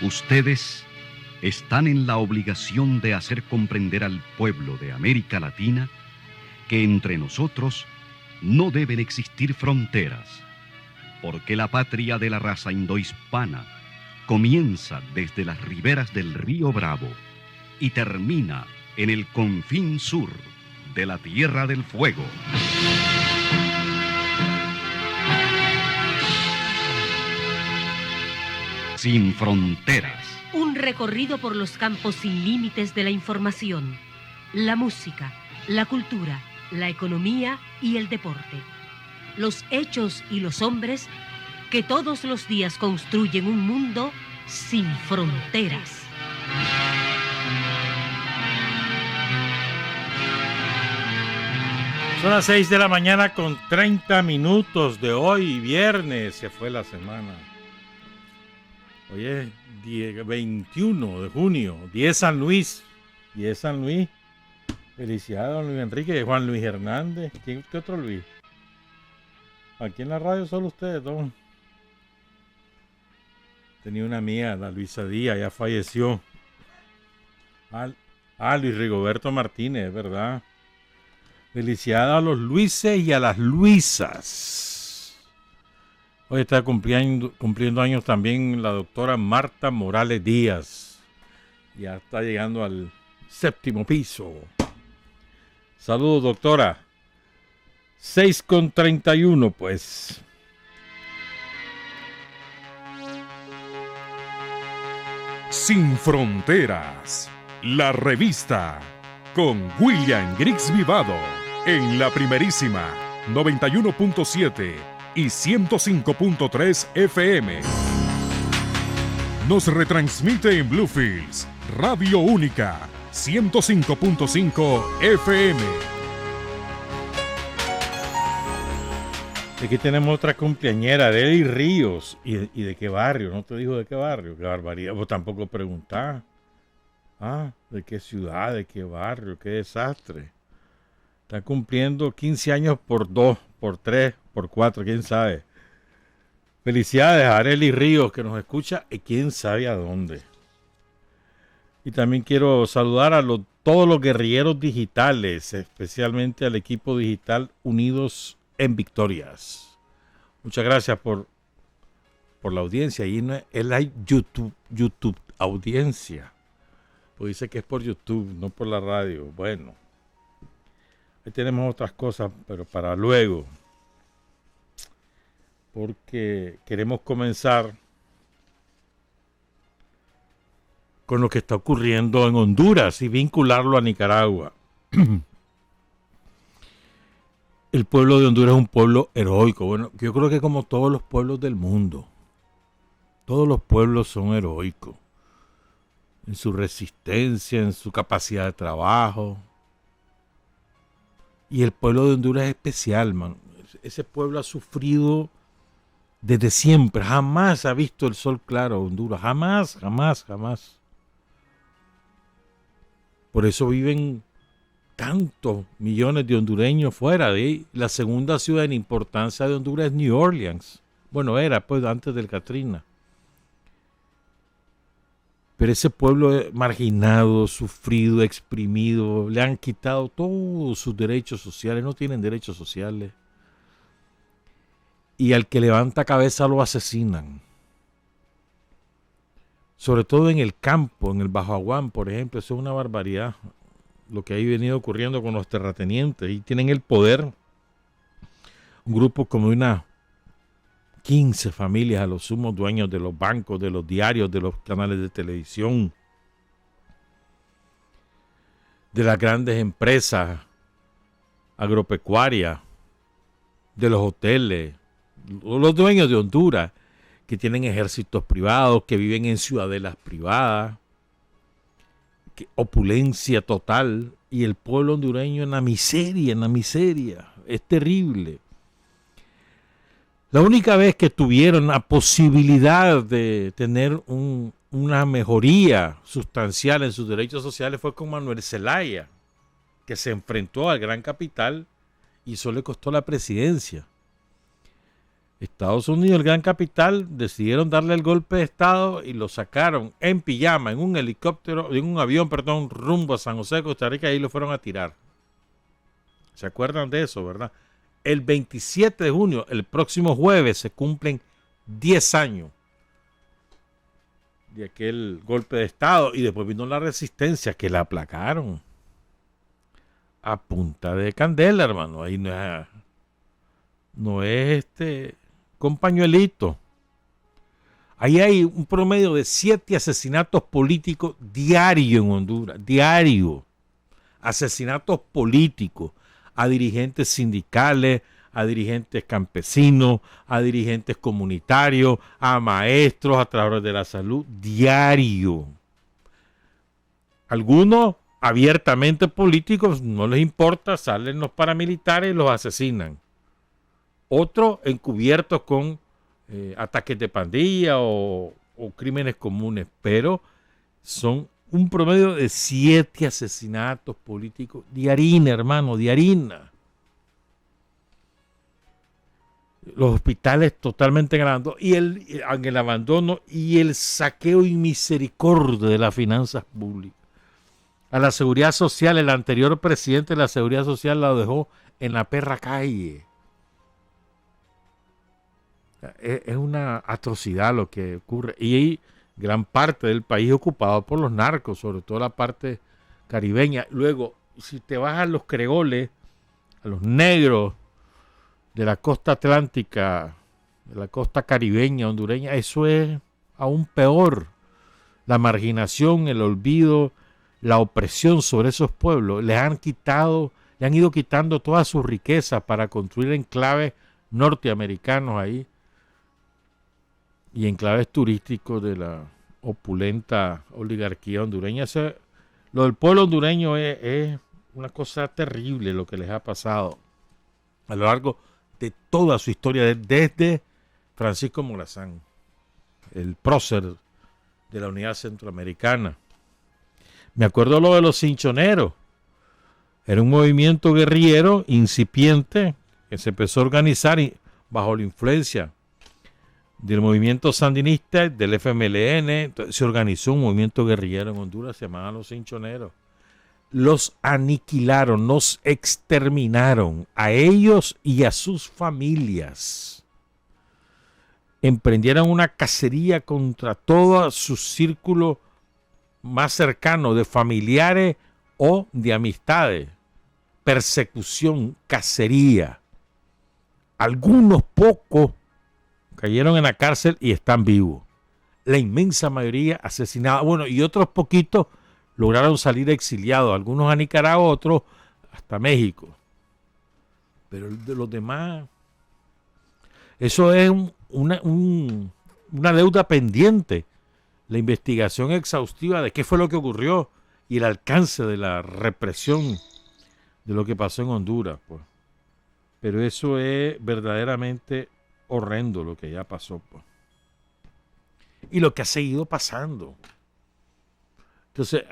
Ustedes están en la obligación de hacer comprender al pueblo de América Latina que entre nosotros no deben existir fronteras, porque la patria de la raza indohispana comienza desde las riberas del río Bravo y termina en el confín sur de la Tierra del Fuego. Sin fronteras. Un recorrido por los campos sin límites de la información, la música, la cultura, la economía y el deporte. Los hechos y los hombres que todos los días construyen un mundo sin fronteras. Son las 6 de la mañana con 30 minutos de hoy, viernes. Se fue la semana. Hoy es 21 de junio, 10 San Luis. 10 San Luis. Felicidades a don Luis Enrique, Juan Luis Hernández. ¿Qué otro Luis? Aquí en la radio solo ustedes, don. Tenía una amiga, la Luisa Díaz, ya falleció. Luis Rigoberto Martínez, ¿verdad? Felicidades a los Luises y a las Luisas. Hoy está cumpliendo años también la doctora Marta Morales Díaz. Ya está llegando al 7º piso. Saludos, doctora. 6:31, pues. Sin Fronteras, la revista, con William Griggs Vivado, en la primerísima 91.7 y 105.3 FM. Nos retransmite en Bluefields, Radio Única, 105.5 FM. Aquí tenemos otra cumpleañera, Arely Ríos. ¿Y de qué barrio? No te dijo de qué barrio. Qué barbaridad. Vos tampoco preguntás. ¿De qué ciudad? ¿De qué barrio? Qué desastre. Está cumpliendo 15 años por 2, por 3, por 4, quién sabe. Felicidades a Arely Ríos, que nos escucha y quién sabe a dónde. Y también quiero saludar a todos los guerrilleros digitales, especialmente al equipo digital Unidos en Victorias. Muchas gracias por la audiencia. Y no es la YouTube audiencia. Pues dice que es por YouTube, no por la radio. Bueno, ahí tenemos otras cosas, pero para luego. Porque queremos comenzar con lo que está ocurriendo en Honduras y vincularlo a Nicaragua. El pueblo de Honduras es un pueblo heroico. Bueno, yo creo que como todos los pueblos del mundo, todos los pueblos son heroicos. En su resistencia, en su capacidad de trabajo. Y el pueblo de Honduras es especial, man. Ese pueblo ha sufrido desde siempre. Jamás ha visto el sol claro Honduras. Jamás, jamás, jamás. Por eso viven tantos millones de hondureños fuera de ahí. La segunda ciudad en importancia de Honduras es New Orleans. Bueno, era pues antes del Katrina. Pero ese pueblo marginado, sufrido, exprimido, le han quitado todos sus derechos sociales, no tienen derechos sociales. Y al que levanta cabeza lo asesinan. Sobre todo en el campo, en el Bajo Aguán, por ejemplo, eso es una barbaridad. Lo que ha venido ocurriendo con los terratenientes. Y tienen el poder, un grupo como unas 15 familias a los sumos dueños de los bancos, de los diarios, de los canales de televisión, de las grandes empresas agropecuarias, de los hoteles, los dueños de Honduras, que tienen ejércitos privados, que viven en ciudadelas privadas, opulencia total, y el pueblo hondureño en la miseria, es terrible. La única vez que tuvieron la posibilidad de tener una mejoría sustancial en sus derechos sociales fue con Manuel Zelaya, que se enfrentó al gran capital y eso le costó la presidencia. Estados Unidos, el gran capital, decidieron darle el golpe de Estado y lo sacaron en pijama, en un helicóptero, en un avión, perdón, rumbo a San José de Costa Rica, y ahí lo fueron a tirar. ¿Se acuerdan de eso, verdad? El 27 de junio, el próximo jueves, se cumplen 10 años de aquel golpe de Estado, y después vino la resistencia, que la aplacaron a punta de candela, hermano. Ahí no es con pañuelito. Ahí hay un promedio de 7 asesinatos políticos diarios en Honduras, diario. Asesinatos políticos a dirigentes sindicales, a dirigentes campesinos, a dirigentes comunitarios, a maestros, a trabajadores de la salud, diario. Algunos abiertamente políticos, no les importa, salen los paramilitares y los asesinan. Otros encubiertos con ataques de pandilla o crímenes comunes, pero son un promedio de 7 asesinatos políticos diarina, hermano, diarina. Los hospitales totalmente ganando y en el abandono y el saqueo inmisericordia de las finanzas públicas. A la seguridad social, el anterior presidente de la seguridad social la dejó en la perra calle. Es una atrocidad lo que ocurre. Y hay gran parte del país ocupado por los narcos, sobre todo la parte caribeña. Luego, si te vas a los creoles, a los negros de la costa atlántica, de la costa caribeña, hondureña, eso es aún peor. La marginación, el olvido, la opresión sobre esos pueblos. Le han ido quitando toda su riqueza para construir enclaves norteamericanos ahí y enclaves turísticos de la opulenta oligarquía hondureña. Lo del pueblo hondureño es una cosa terrible lo que les ha pasado a lo largo de toda su historia, desde Francisco Morazán, el prócer de la Unidad Centroamericana. Me acuerdo lo de los cinchoneros. Era un movimiento guerrillero incipiente que se empezó a organizar bajo la influencia del movimiento sandinista, del FMLN. Entonces, se organizó un movimiento guerrillero en Honduras, se llamaban los cinchoneros. Los aniquilaron, los exterminaron a ellos y a sus familias. Emprendieron una cacería contra todo su círculo más cercano de familiares o de amistades. Persecución, cacería. Algunos pocos cayeron en la cárcel y están vivos. La inmensa mayoría asesinados. Bueno, y otros poquitos lograron salir exiliados. Algunos a Nicaragua, otros hasta México. Pero de los demás, eso es una deuda pendiente. La investigación exhaustiva de qué fue lo que ocurrió y el alcance de la represión de lo que pasó en Honduras, pues. Pero eso es verdaderamente horrendo lo que ya pasó, pues. Y lo que ha seguido pasando. Entonces,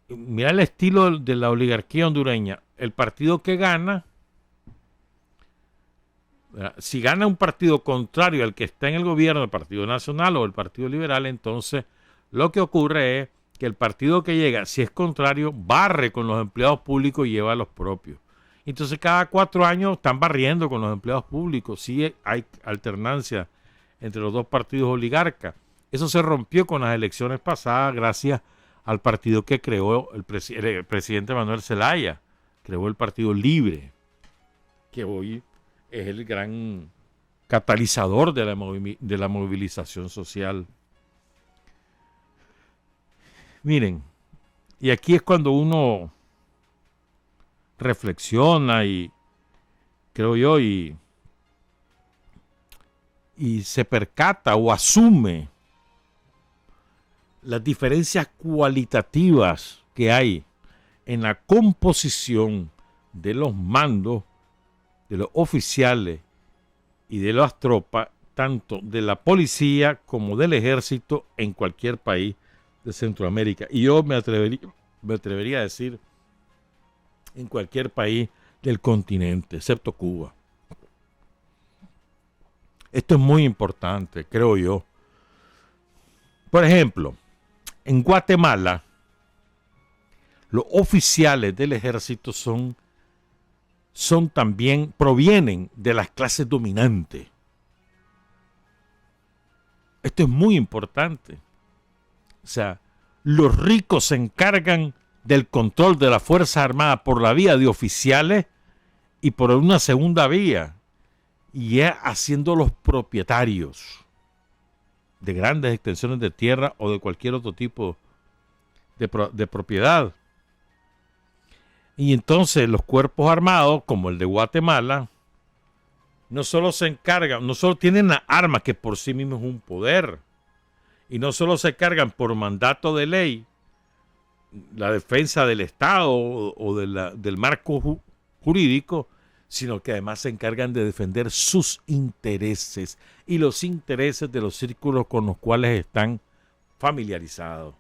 mira el estilo de la oligarquía hondureña. El partido que gana, si gana un partido contrario al que está en el gobierno, el Partido Nacional o el Partido Liberal, entonces lo que ocurre es que el partido que llega, si es contrario, barre con los empleados públicos y lleva a los propios. Entonces cada 4 años están barriendo con los empleados públicos. Sí hay alternancia entre los dos partidos oligarcas. Eso se rompió con las elecciones pasadas gracias al partido que creó el presidente Manuel Zelaya. Creó el Partido Libre, que hoy es el gran catalizador de la movilización social. Miren, y aquí es cuando uno reflexiona y, creo yo, y se percata o asume las diferencias cualitativas que hay en la composición de los mandos, de los oficiales y de las tropas, tanto de la policía como del ejército en cualquier país de Centroamérica. Y yo me atrevería a decir en cualquier país del continente, excepto Cuba. Esto es muy importante, creo yo. Por ejemplo, en Guatemala, los oficiales del ejército provienen de las clases dominantes. Esto es muy importante. O sea, los ricos se encargan del control de las Fuerzas Armadas por la vía de oficiales y por una segunda vía, y es haciéndolos propietarios de grandes extensiones de tierra o de cualquier otro tipo de propiedad. Y entonces los cuerpos armados, como el de Guatemala, no solo se encargan, no solo tienen la arma, que por sí mismo es un poder, y no solo se encargan por mandato de ley la defensa del Estado o del marco jurídico, sino que además se encargan de defender sus intereses y los intereses de los círculos con los cuales están familiarizados.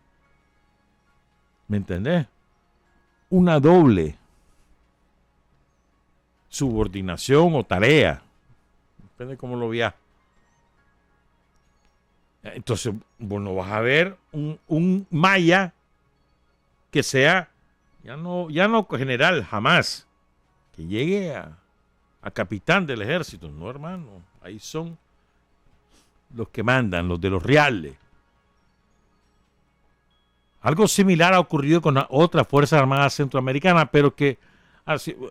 ¿Me entendés? Una doble subordinación o tarea. Depende de cómo lo veas. Entonces, bueno, vas a ver un maya que sea, ya no general, jamás, que llegue a capitán del ejército. No, hermano, ahí son los que mandan, los de los reales. Algo similar ha ocurrido con otras Fuerzas Armadas centroamericanas, pero que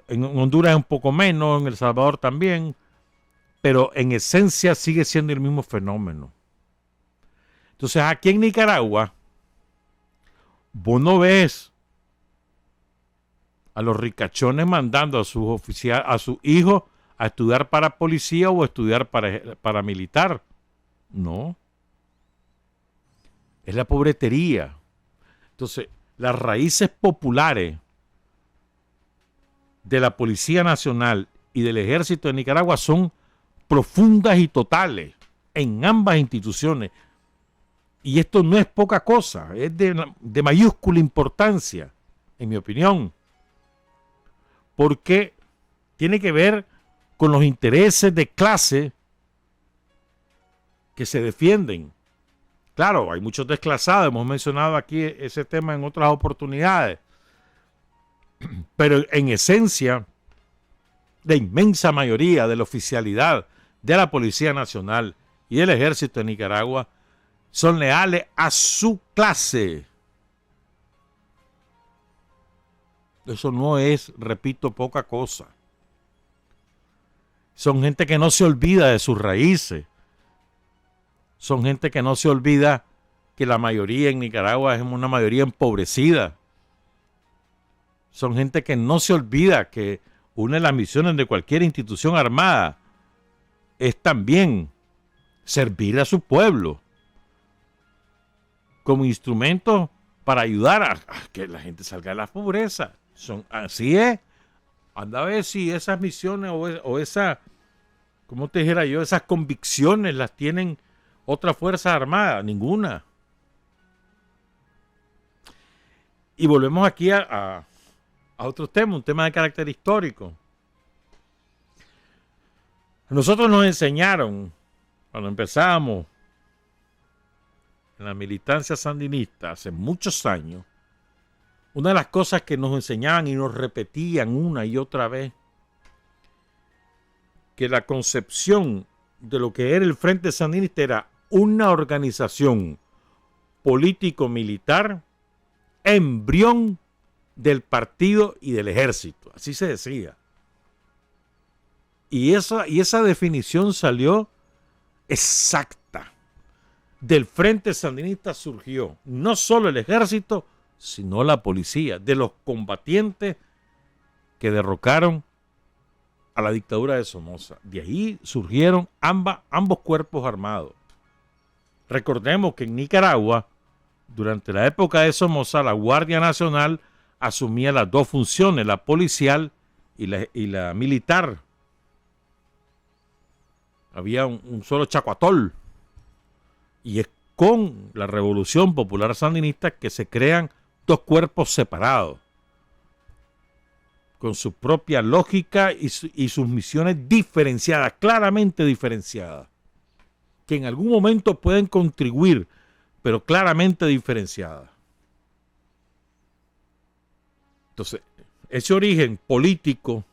en Honduras es un poco menos, en El Salvador también, pero en esencia sigue siendo el mismo fenómeno. Entonces, aquí en Nicaragua, vos no ves a los ricachones mandando a sus oficiales, a sus hijos a estudiar para policía o a estudiar para militar. No. Es la pobretería. Entonces, las raíces populares de la Policía Nacional y del Ejército de Nicaragua son profundas y totales en ambas instituciones. Y esto no es poca cosa, es de mayúscula importancia, en mi opinión, porque tiene que ver con los intereses de clase que se defienden. Claro, hay muchos desclasados, hemos mencionado aquí ese tema en otras oportunidades, pero en esencia, la inmensa mayoría de la oficialidad de la Policía Nacional y del Ejército de Nicaragua son leales a su clase. Eso no es, repito, poca cosa. Son gente que no se olvida de sus raíces. Son gente que no se olvida que la mayoría en Nicaragua es una mayoría empobrecida. Son gente que no se olvida que una de las misiones de cualquier institución armada es también servir a su pueblo como instrumento para ayudar a que la gente salga de la pobreza. Así es. Anda a ver si esas misiones o esa, ¿cómo te dijera yo? Esas convicciones las tienen otras fuerzas armadas. Ninguna. Y volvemos aquí a otro tema, un tema de carácter histórico. Nosotros nos enseñaron, cuando empezamos en la militancia sandinista hace muchos años, una de las cosas que nos enseñaban y nos repetían una y otra vez, que la concepción de lo que era el Frente Sandinista era una organización político-militar, embrión del partido y del ejército. Así se decía. Y esa definición salió exacta. Del Frente Sandinista surgió no solo el ejército, sino la policía, de los combatientes que derrocaron a la dictadura de Somoza. De ahí surgieron ambos cuerpos armados. Recordemos que en Nicaragua, durante la época de Somoza, la Guardia Nacional asumía las dos funciones, la policial y la militar. Había un solo chacuatol. Y es con la Revolución Popular Sandinista que se crean dos cuerpos separados, con su propia lógica y sus misiones diferenciadas, claramente diferenciadas. que en algún momento pueden contribuir, pero claramente diferenciadas. Entonces, ese origen político,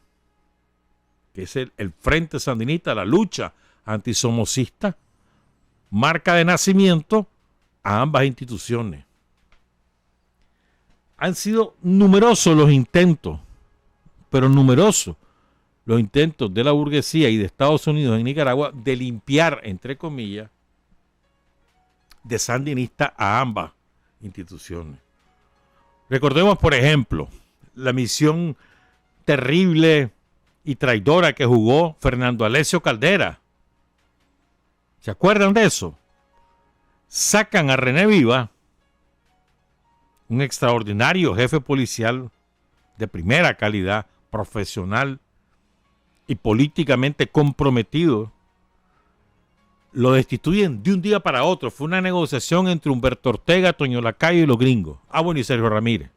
que es el Frente Sandinista, la lucha antisomocista, marca de nacimiento a ambas instituciones. Han sido numerosos los intentos, pero numerosos los intentos de la burguesía y de Estados Unidos en Nicaragua de limpiar, entre comillas, de sandinista a ambas instituciones. Recordemos, por ejemplo, la misión terrible y traidora que jugó Fernando Alessio Caldera. ¿Se acuerdan de eso? Sacan a René Viva, un extraordinario jefe policial de primera calidad, profesional y políticamente comprometido. Lo destituyen de un día para otro. Fue una negociación entre Humberto Ortega, Toño Lacayo y los gringos. Bueno, y Sergio Ramírez.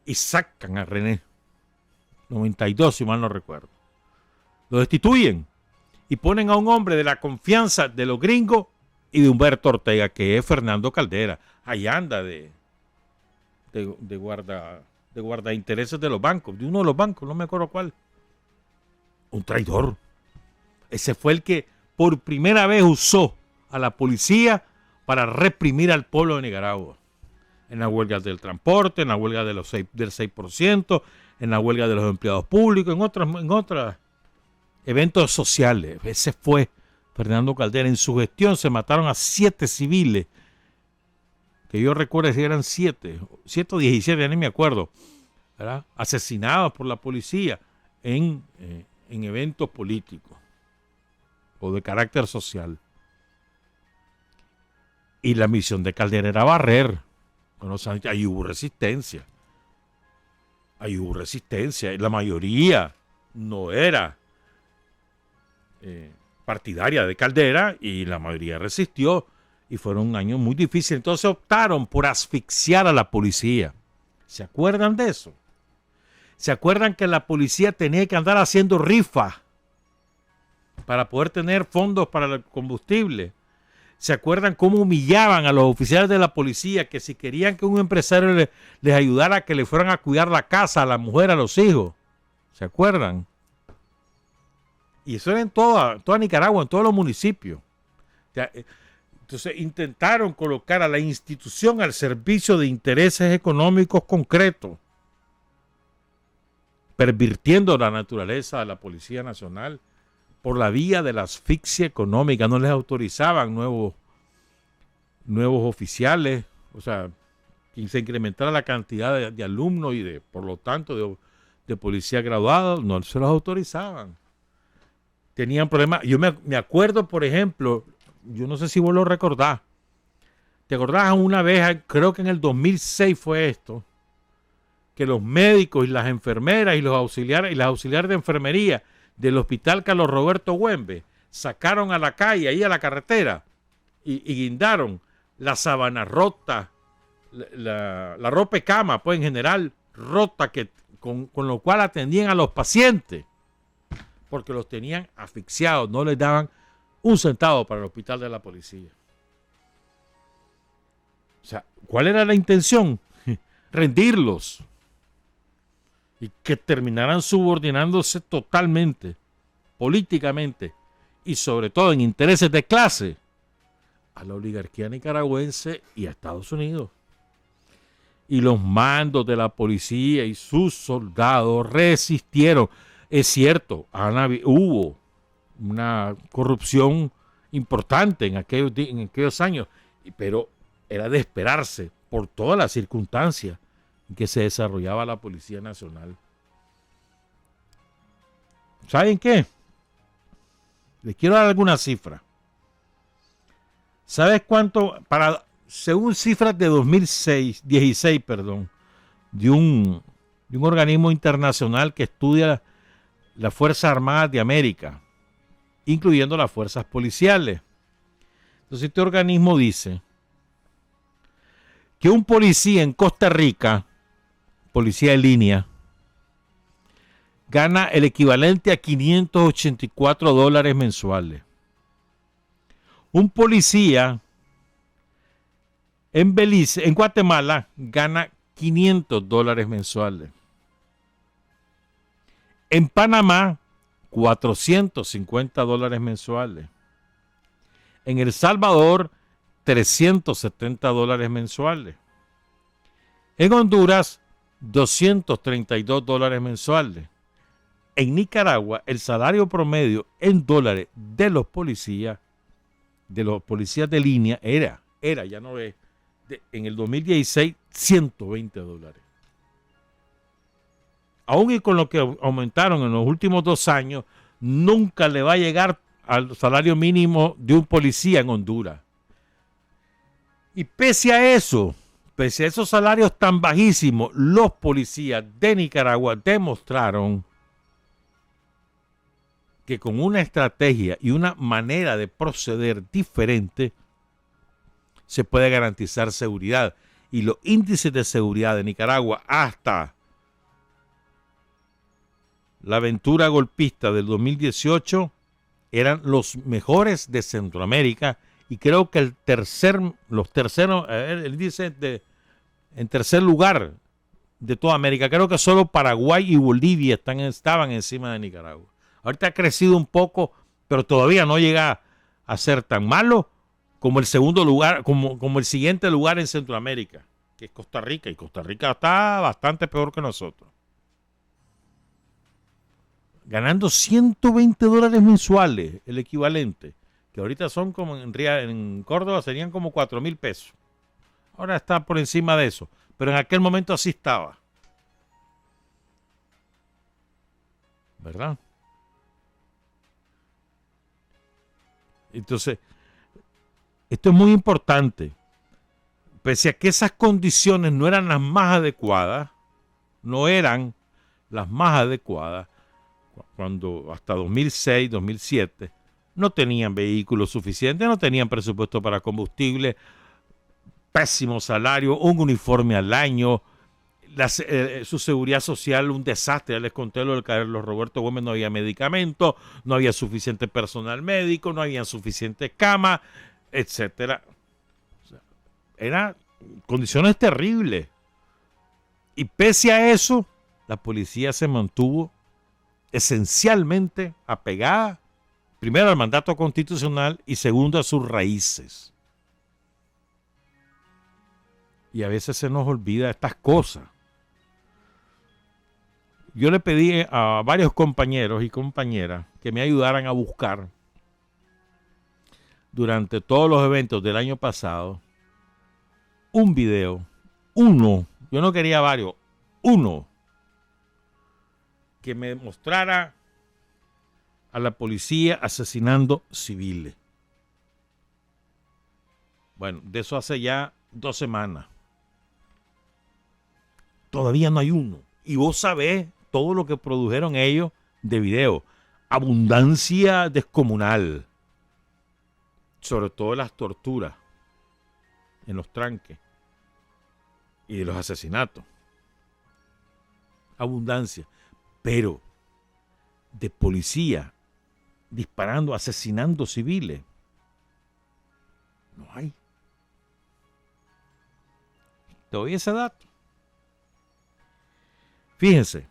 Y sacan a René. 92, si mal no recuerdo. Lo destituyen y ponen a un hombre de la confianza de los gringos y de Humberto Ortega, que es Fernando Caldera. Ahí anda de guarda intereses de los bancos, de uno de los bancos, no me acuerdo cuál. Un traidor. Ese fue el que por primera vez usó a la policía para reprimir al pueblo de Nicaragua. En las huelgas del transporte, en la huelga del 6%, en la huelga de los empleados públicos, en otros eventos sociales. Ese fue Fernando Caldera. En su gestión se mataron a 7 civiles, que yo recuerdo si eran 7 o 17, ya ni me acuerdo, ¿verdad? Asesinados por la policía en eventos políticos o de carácter social. Y la misión de Caldera era barrer. Bueno, ahí hubo resistencia. Y la mayoría no era partidaria de Caldera y la mayoría resistió. Y fueron años muy difíciles. Entonces optaron por asfixiar a la policía. ¿Se acuerdan de eso? ¿Se acuerdan que la policía tenía que andar haciendo rifas para poder tener fondos para el combustible? ¿Se acuerdan cómo humillaban a los oficiales de la policía que si querían que un empresario les ayudara, que le fueran a cuidar la casa, a la mujer, a los hijos? ¿Se acuerdan? Y eso era en toda Nicaragua, en todos los municipios. Entonces intentaron colocar a la institución al servicio de intereses económicos concretos, pervirtiendo la naturaleza de la Policía Nacional por la vía de la asfixia económica. No les autorizaban nuevos oficiales, o sea, que se incrementara la cantidad de alumnos y por lo tanto de policía graduados, no se los autorizaban. Tenían problemas. Yo me acuerdo, por ejemplo, yo no sé si vos lo recordás. ¿Te acordás una vez, creo que en el 2006 fue esto, que los médicos y las enfermeras y los auxiliares y las auxiliares de enfermería del Hospital Carlos Roberto Güembe sacaron a la calle, ahí a la carretera, y guindaron la sábana rota, la ropa de cama, pues en general rota, con lo cual atendían a los pacientes, porque los tenían asfixiados, no les daban un centavo para el hospital de la policía. O sea, ¿cuál era la intención? Rendirlos. Y que terminaran subordinándose totalmente, políticamente, y sobre todo en intereses de clase, a la oligarquía nicaragüense y a Estados Unidos. Y los mandos de la policía y sus soldados resistieron. Es cierto, hubo una corrupción importante en aquellos años, pero era de esperarse por todas las circunstancias en que se desarrollaba la Policía Nacional. ¿Saben qué? Les quiero dar alguna cifra. ¿Sabes cuánto? Según cifras de 2016, de un organismo internacional que estudia las Fuerzas Armadas de América, incluyendo las fuerzas policiales. Entonces este organismo dice que un policía en Costa Rica, policía de línea, gana el equivalente a $584 mensuales. Un policía en Belice, en Guatemala, gana $500 mensuales. En Panamá, $450 mensuales. En El Salvador, $370 mensuales. En Honduras, $232 mensuales. En Nicaragua, el salario promedio en dólares de los policías de línea era, ya no es, en el 2016, $120. Aún y con lo que aumentaron en los últimos 2 años, nunca le va a llegar al salario mínimo de un policía en Honduras. Y pese a eso, pese a esos salarios tan bajísimos, los policías de Nicaragua demostraron que con una estrategia y una manera de proceder diferente se puede garantizar seguridad. Y los índices de seguridad de Nicaragua hasta la aventura golpista del 2018 eran los mejores de Centroamérica, y creo que el índice en tercer lugar de toda América. Creo que solo Paraguay y Bolivia estaban encima de Nicaragua. Ahorita ha crecido un poco, pero todavía no llega a ser tan malo como el segundo lugar, como el siguiente lugar en Centroamérica, que es Costa Rica, y Costa Rica está bastante peor que nosotros. Ganando $120 mensuales, el equivalente, que ahorita son como en Córdoba serían como 4,000 pesos. Ahora está por encima de eso, pero en aquel momento así estaba. ¿Verdad? Entonces, esto es muy importante. Pese a que esas condiciones no eran las más adecuadas, cuando hasta 2006, 2007, no tenían vehículos suficientes, no tenían presupuesto para combustible, pésimo salario, un uniforme al año, su seguridad social un desastre. Ya les conté lo del Carlos Roberto Gómez, no había medicamentos, no había suficiente personal médico, no había suficientes camas, etcétera. O sea, eran condiciones terribles. Y pese a eso, la policía se mantuvo esencialmente apegada, primero al mandato constitucional y segundo a sus raíces. Y a veces se nos olvida estas cosas. Yo le pedí a varios compañeros y compañeras que me ayudaran a buscar durante todos los eventos del año pasado un video, yo no quería varios, uno, que me mostrara a la policía asesinando civiles. Bueno, de eso hace ya 2 semanas. Todavía no hay uno. Y vos sabés todo lo que produjeron ellos de video. Abundancia descomunal. Sobre todo las torturas en los tranques y de los asesinatos. Abundancia. Pero de policía disparando, asesinando civiles, no hay. Te doy ese dato. Fíjense,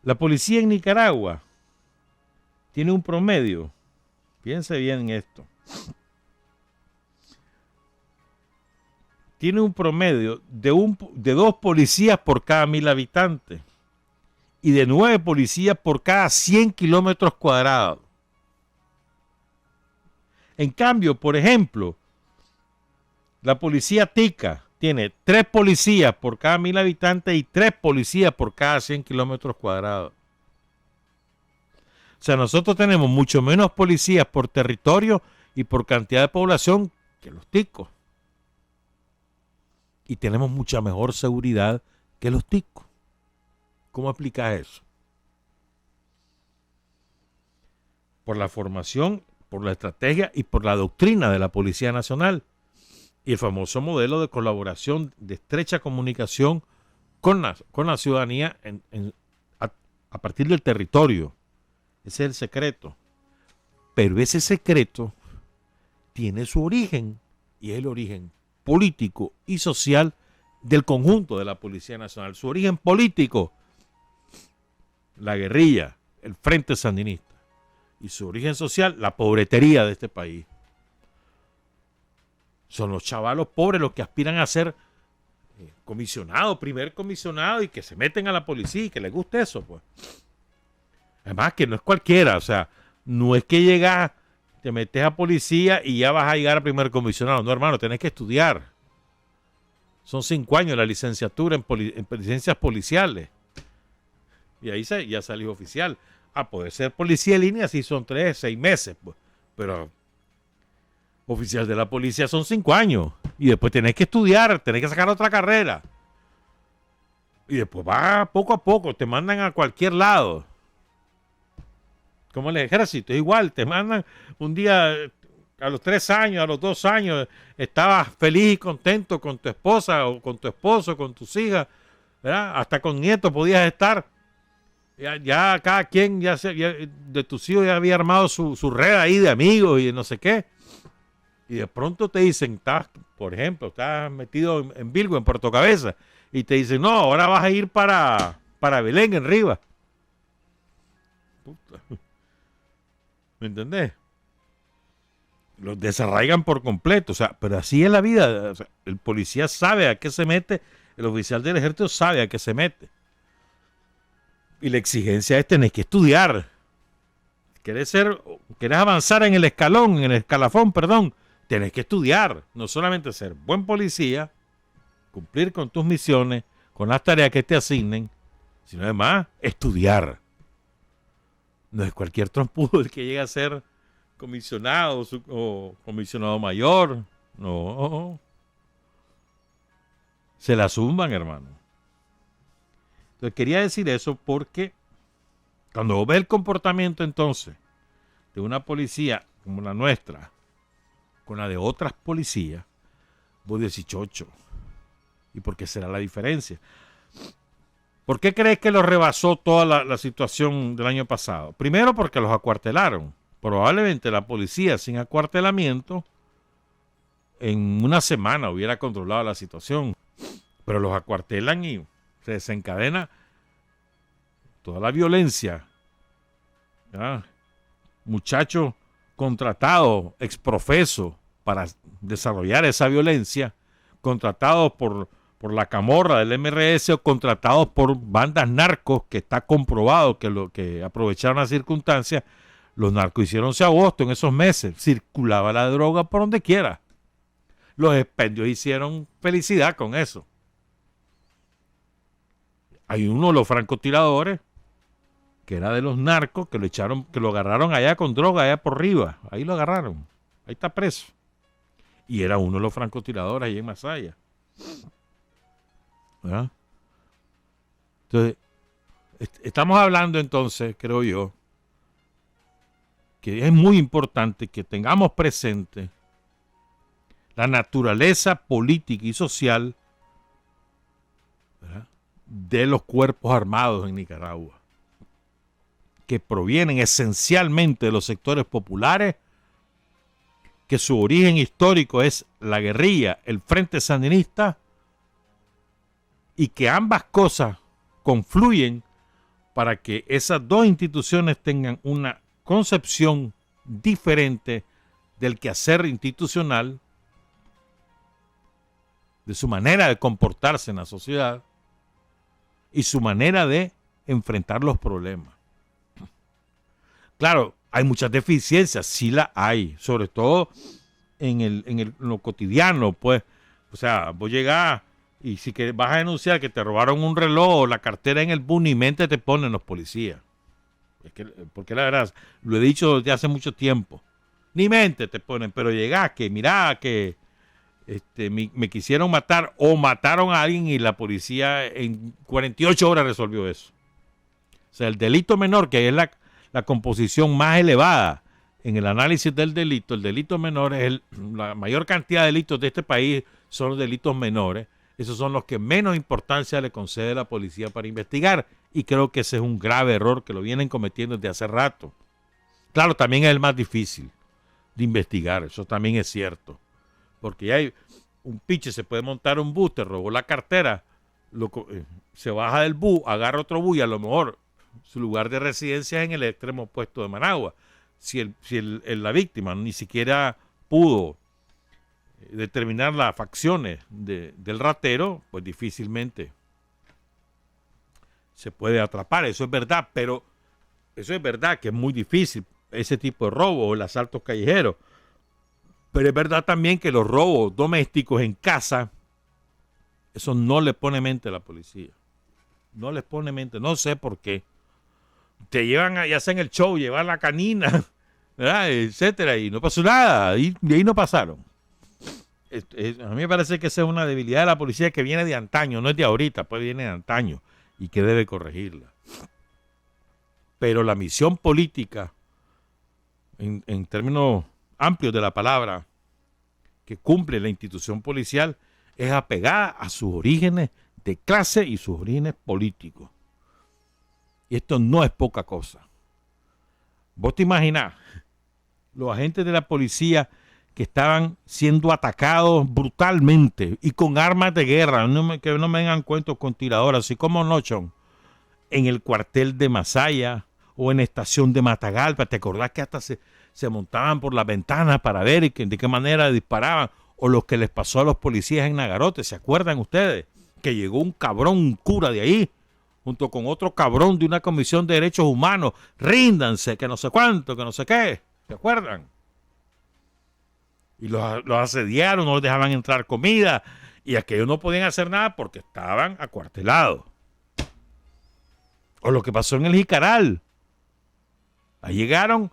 la policía en Nicaragua tiene un promedio, fíjense bien en esto, tiene un promedio de 2 policías por cada 1,000 habitantes y de 9 policías por cada 100 kilómetros cuadrados. En cambio, por ejemplo, la policía tica tiene 3 policías por cada 1,000 habitantes y 3 policías por cada 100 kilómetros cuadrados. O sea, nosotros tenemos mucho menos policías por territorio y por cantidad de población que los ticos. Y tenemos mucha mejor seguridad que los ticos. ¿Cómo aplica eso? Por la formación, por la estrategia y por la doctrina de la Policía Nacional. Y el famoso modelo de colaboración, de estrecha comunicación con la ciudadanía a partir del territorio. Ese es el secreto. Pero ese secreto tiene su origen, y es el origen político y social del conjunto de la Policía Nacional. Su origen político, la guerrilla, el Frente Sandinista, y su origen social, la pobretería de este país. Son los chavalos pobres los que aspiran a ser comisionado, primer comisionado, y que se meten a la policía y que les guste eso, pues. Además que no es cualquiera, o sea, no es que llegas, te metes a policía y ya vas a llegar a primer comisionado. No, hermano, tenés que estudiar. Son 5 años la licenciatura en licencias policiales. Y ahí ya salió oficial. A poder ser policía en línea sí son 3, 6 meses, pues. Pero oficial de la policía son 5 años. Y después tenés que estudiar, tenés que sacar otra carrera. Y después va poco a poco, te mandan a cualquier lado. Como el ejército, es igual, te mandan un día, a los 3 años, a los 2 años, estabas feliz y contento con tu esposa o con tu esposo, con tus hijas, ¿verdad? Hasta con nietos podías estar. Ya cada quien de tus hijos ya había armado su red ahí de amigos y de no sé qué. Y de pronto te dicen, por ejemplo, estás metido en Bilgo, en Puerto Cabeza, y te dicen, no, ahora vas a ir para Belén, en Rivas. Puta. ¿Me entendés? Los desarraigan por completo, o sea, pero así es la vida. O sea, el policía sabe a qué se mete, el oficial del ejército sabe a qué se mete. Y la exigencia es tener que estudiar. ¿Querés avanzar en el escalafón, perdón? Tenés que estudiar. No solamente ser buen policía, cumplir con tus misiones, con las tareas que te asignen, sino además estudiar. No es cualquier trompudo el que llega a ser comisionado o comisionado mayor. No. Se la zumban, hermano. Entonces quería decir eso porque cuando vos ves el comportamiento entonces de una policía como la nuestra con la de otras policías, vos decís, chocho. ¿Y por qué será la diferencia? ¿Por qué crees que lo rebasó toda la situación del año pasado? Primero porque los acuartelaron. Probablemente la policía sin acuartelamiento en una semana hubiera controlado la situación. Pero los acuartelan y se desencadena toda la violencia. ¿Ya? Muchachos contratados, exprofeso, para desarrollar esa violencia, contratados por la camorra del MRS o contratados por bandas narcos, que está comprobado que aprovecharon las circunstancias. Los narcos hicieron agosto en esos meses, circulaba la droga por donde quiera. Los expendios hicieron felicidad con eso. Hay uno de los francotiradores que era de los narcos, que lo agarraron allá con droga, allá por arriba. Ahí lo agarraron. Ahí está preso. Y era uno de los francotiradores ahí en Masaya. ¿Verdad? Entonces, estamos hablando entonces, creo yo, que es muy importante que tengamos presente la naturaleza política y social, ¿verdad?, de los cuerpos armados en Nicaragua, que provienen esencialmente de los sectores populares, que su origen histórico es la guerrilla, el Frente Sandinista, y que ambas cosas confluyen para que esas dos instituciones tengan una concepción diferente del quehacer institucional, de su manera de comportarse en la sociedad y su manera de enfrentar los problemas. Claro, hay muchas deficiencias, sí las hay, sobre todo en lo cotidiano, pues. O sea, vos llegás y si que vas a denunciar que te robaron un reloj o la cartera en el bus, ni mente te ponen los policías. Porque la verdad, lo he dicho desde hace mucho tiempo, ni mente te ponen, pero llegás que mirá que me quisieron matar o mataron a alguien y la policía en 48 horas resolvió eso. O sea, el delito menor, que es la composición más elevada en el análisis del delito, el delito menor es la mayor cantidad de delitos de este país son los delitos menores. Esos son los que menos importancia le concede la policía para investigar, y creo que ese es un grave error que lo vienen cometiendo desde hace rato. Claro, también es el más difícil. de investigar, eso también es cierto. Porque ya hay un piche, se puede montar un bus, te robó la cartera, se baja del bus, agarra otro bus y a lo mejor su lugar de residencia es en el extremo opuesto de Managua. Si la víctima ni siquiera pudo determinar las facciones del ratero, pues difícilmente se puede atrapar. Eso es verdad, pero eso es verdad que es muy difícil ese tipo de robo o el asalto callejero. Pero es verdad también que los robos domésticos en casa, eso no le pone mente a la policía. No les pone mente, no sé por qué. Te llevan y hacen el show, llevar la canina, ¿verdad? Etcétera, y no pasó nada, y de ahí no pasaron. A mí me parece que esa es una debilidad de la policía que viene de antaño, no es de ahorita, pues viene de antaño y que debe corregirla. Pero la misión política, en términos amplios de la palabra, que cumple la institución policial, es apegada a sus orígenes de clase y sus orígenes políticos. Y esto no es poca cosa. Vos te imaginás los agentes de la policía que estaban siendo atacados brutalmente y con armas de guerra, que no me vengan cuentos con tiradoras, así como no, Chon, en el cuartel de Masaya o en la estación de Matagalpa. ¿Te acordás que hasta se montaban por las ventanas para ver de qué manera disparaban? O lo que les pasó a los policías en Nagarote, ¿se acuerdan ustedes? Que llegó un cabrón, un cura de ahí, junto con otro cabrón de una comisión de derechos humanos, ríndanse, que no sé cuánto, que no sé qué, ¿se acuerdan? Y los asediaron, no les dejaban entrar comida, y aquellos no podían hacer nada porque estaban acuartelados. O lo que pasó en el Jicaral. Ahí llegaron,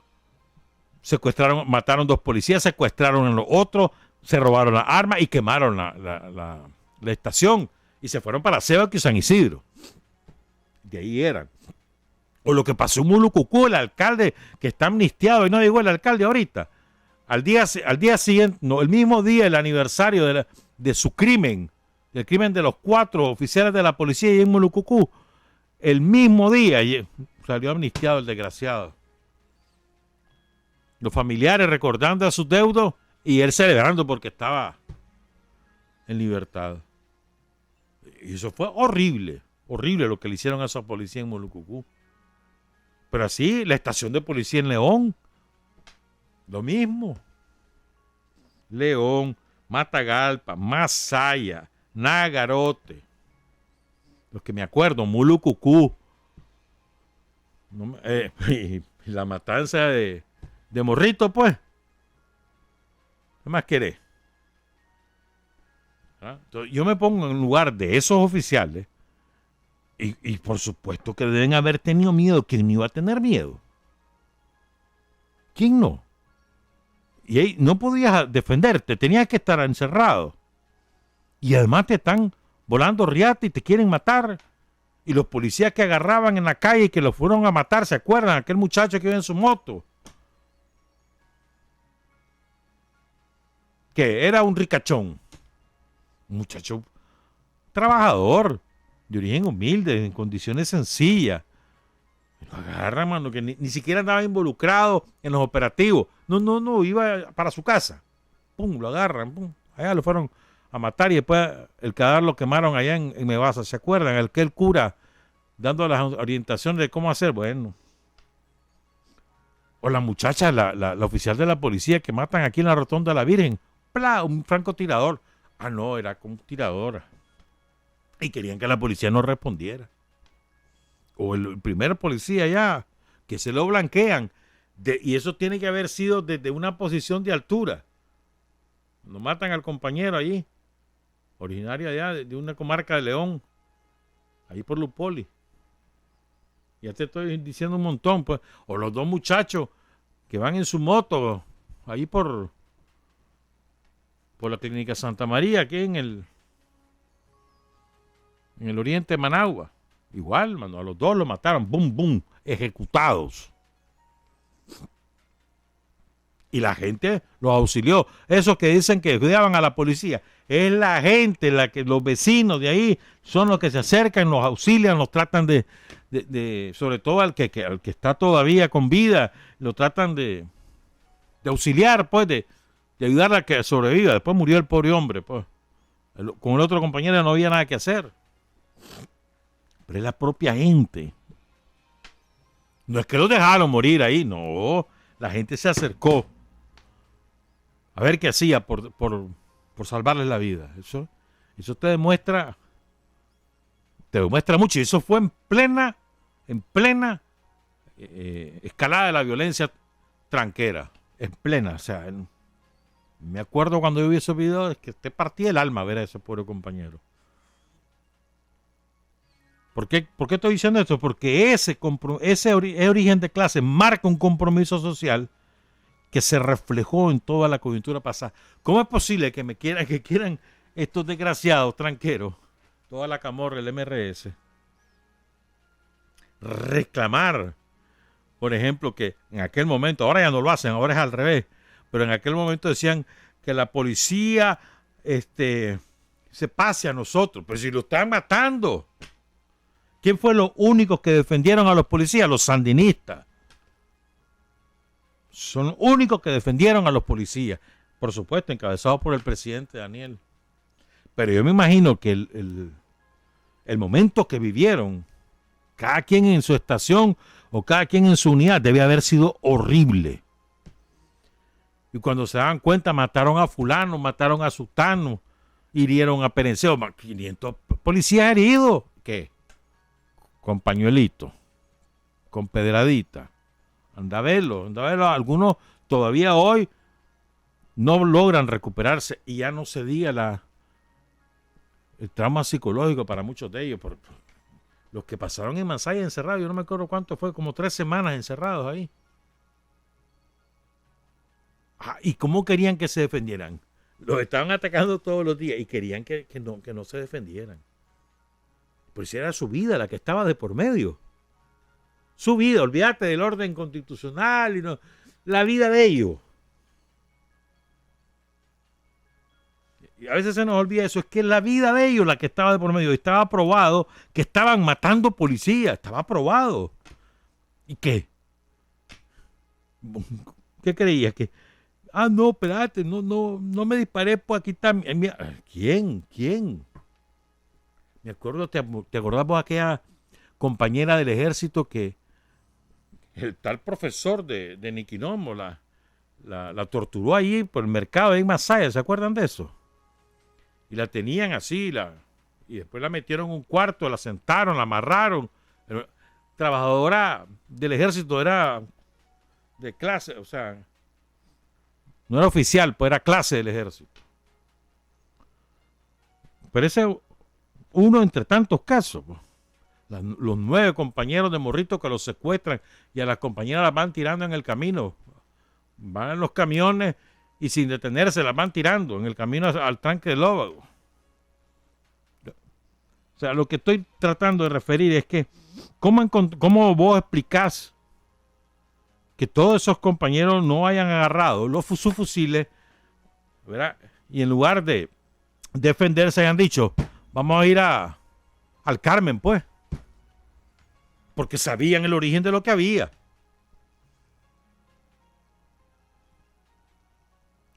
secuestraron, mataron 2 policías, secuestraron a los otros, se robaron las armas y quemaron la estación. Y se fueron para Cebaco y San Isidro. De ahí eran. O lo que pasó en Mulucucú, el alcalde que está amnistiado, y no digo el alcalde ahorita. Al día siguiente, no, el mismo día, el aniversario de su crimen, del crimen de los 4 oficiales de la policía y en Mulucucú, el mismo día salió amnistiado el desgraciado. Los familiares recordando a sus deudos y él celebrando porque estaba en libertad. Y eso fue horrible, horrible lo que le hicieron a esa policía en Mulucucú. Pero así, la estación de policía en León, lo mismo. León, Matagalpa, Masaya, Nagarote. Los que me acuerdo, Mulucucú. Y la matanza de Morrito, pues. ¿Qué más querés? Entonces, yo me pongo en lugar de esos oficiales y por supuesto que deben haber tenido miedo. ¿Quién no iba a tener miedo? ¿Quién no? Y ahí no podías defenderte, tenías que estar encerrado. Y además te están volando riata y te quieren matar. Y los policías que agarraban en la calle y que los fueron a matar, ¿se acuerdan? Aquel muchacho que iba en su moto. Que era un ricachón. Un muchacho trabajador, de origen humilde, en condiciones sencillas. Lo agarran, mano, que ni siquiera andaba involucrado en los operativos. No, iba para su casa. Pum, lo agarran, pum. Allá lo fueron a matar y después el cadáver lo quemaron allá en Mebasa. ¿Se acuerdan? El cura dando las orientaciones de cómo hacer. Bueno. O la muchacha, la oficial de la policía que matan aquí en la Rotonda de la Virgen. ¡Pla! Un francotirador. Ah, no, era como tiradora. Y querían que la policía no respondiera. O el primer policía ya, que se lo blanquean. Y eso tiene que haber sido desde una posición de altura. Cuando matan al compañero allí, originario allá de una comarca de León, ahí por Lupoli. Ya te estoy diciendo un montón, pues. O los 2 muchachos que van en su moto, ahí por la Clínica Santa María, aquí en el oriente de Managua. Igual, mano, a los 2 los mataron, boom, boom, ejecutados. Y la gente los auxilió. Esos que dicen que cuidaban a la policía, es la gente, los vecinos de ahí son los que se acercan, los auxilian, los tratan de sobre todo al que está todavía con vida, lo tratan de auxiliar, pues, de ayudarle a que sobreviva. Después murió el pobre hombre, pues. Con el otro compañero no había nada que hacer. Pero es la propia gente. No es que los dejaron morir ahí, no. La gente se acercó a ver qué hacía por salvarles la vida. Eso te demuestra mucho. Y eso fue en plena escalada de la violencia tranquera. En plena, o sea, me acuerdo cuando yo vi esos videos, es que te partía el alma ver a ese pobre compañero. ¿Por qué estoy diciendo esto? Porque ese origen de clase marca un compromiso social que se reflejó en toda la coyuntura pasada. ¿Cómo es posible que quieran estos desgraciados tranqueros, toda la camorra, el MRS, reclamar, por ejemplo, que en aquel momento, ahora ya no lo hacen, ahora es al revés, pero en aquel momento decían que la policía se pase a nosotros, pero si lo están matando? ¿Quién fue los únicos que defendieron a los policías? Los sandinistas. Son los únicos que defendieron a los policías. Por supuesto, encabezados por el presidente Daniel. Pero yo me imagino que el momento que vivieron, cada quien en su estación o cada quien en su unidad, debe haber sido horrible. Y cuando se dan cuenta, mataron a fulano, mataron a sutano, hirieron a perenceo, 500 policías heridos. ¿Qué? Con pañuelito, con pedradita. Anda a verlo. Algunos todavía hoy no logran recuperarse y ya no se diga el trauma psicológico para muchos de ellos. Por los que pasaron en Masaya encerrados, yo no me acuerdo cuánto fue, como 3 semanas encerrados ahí. ¿Y cómo querían que se defendieran? Los estaban atacando todos los días y querían que no se defendieran. Pues era su vida la que estaba de por medio. Su vida, olvídate del orden constitucional y la vida de ellos. Y a veces se nos olvida eso, es que la vida de ellos la que estaba de por medio. Estaba probado que estaban matando policías, estaba probado. ¿Y qué? ¿Qué creías? Que no, espérate, no me disparé, pues aquí está. ¿Quién? Me acuerdo, ¿te acordás de aquella compañera del ejército que el tal profesor de Niquinomo la torturó ahí por el mercado en Masaya? ¿Se acuerdan de eso? Y la tenían así, y después la metieron en un cuarto, la sentaron, la amarraron. Trabajadora del ejército, era de clase, o sea, no era oficial, pues era clase del ejército. Pero ese uno entre tantos casos. Los 9 compañeros de Morrito que los secuestran y a las compañeras las van tirando en el camino. Van en los camiones y sin detenerse las van tirando en el camino al tranque del Lóvago. O sea, lo que estoy tratando de referir es que ¿cómo vos explicás que todos esos compañeros no hayan agarrado sus fusiles, ¿verdad? Y en lugar de defenderse hayan dicho, vamos a ir al Carmen, pues? Porque sabían el origen de lo que había.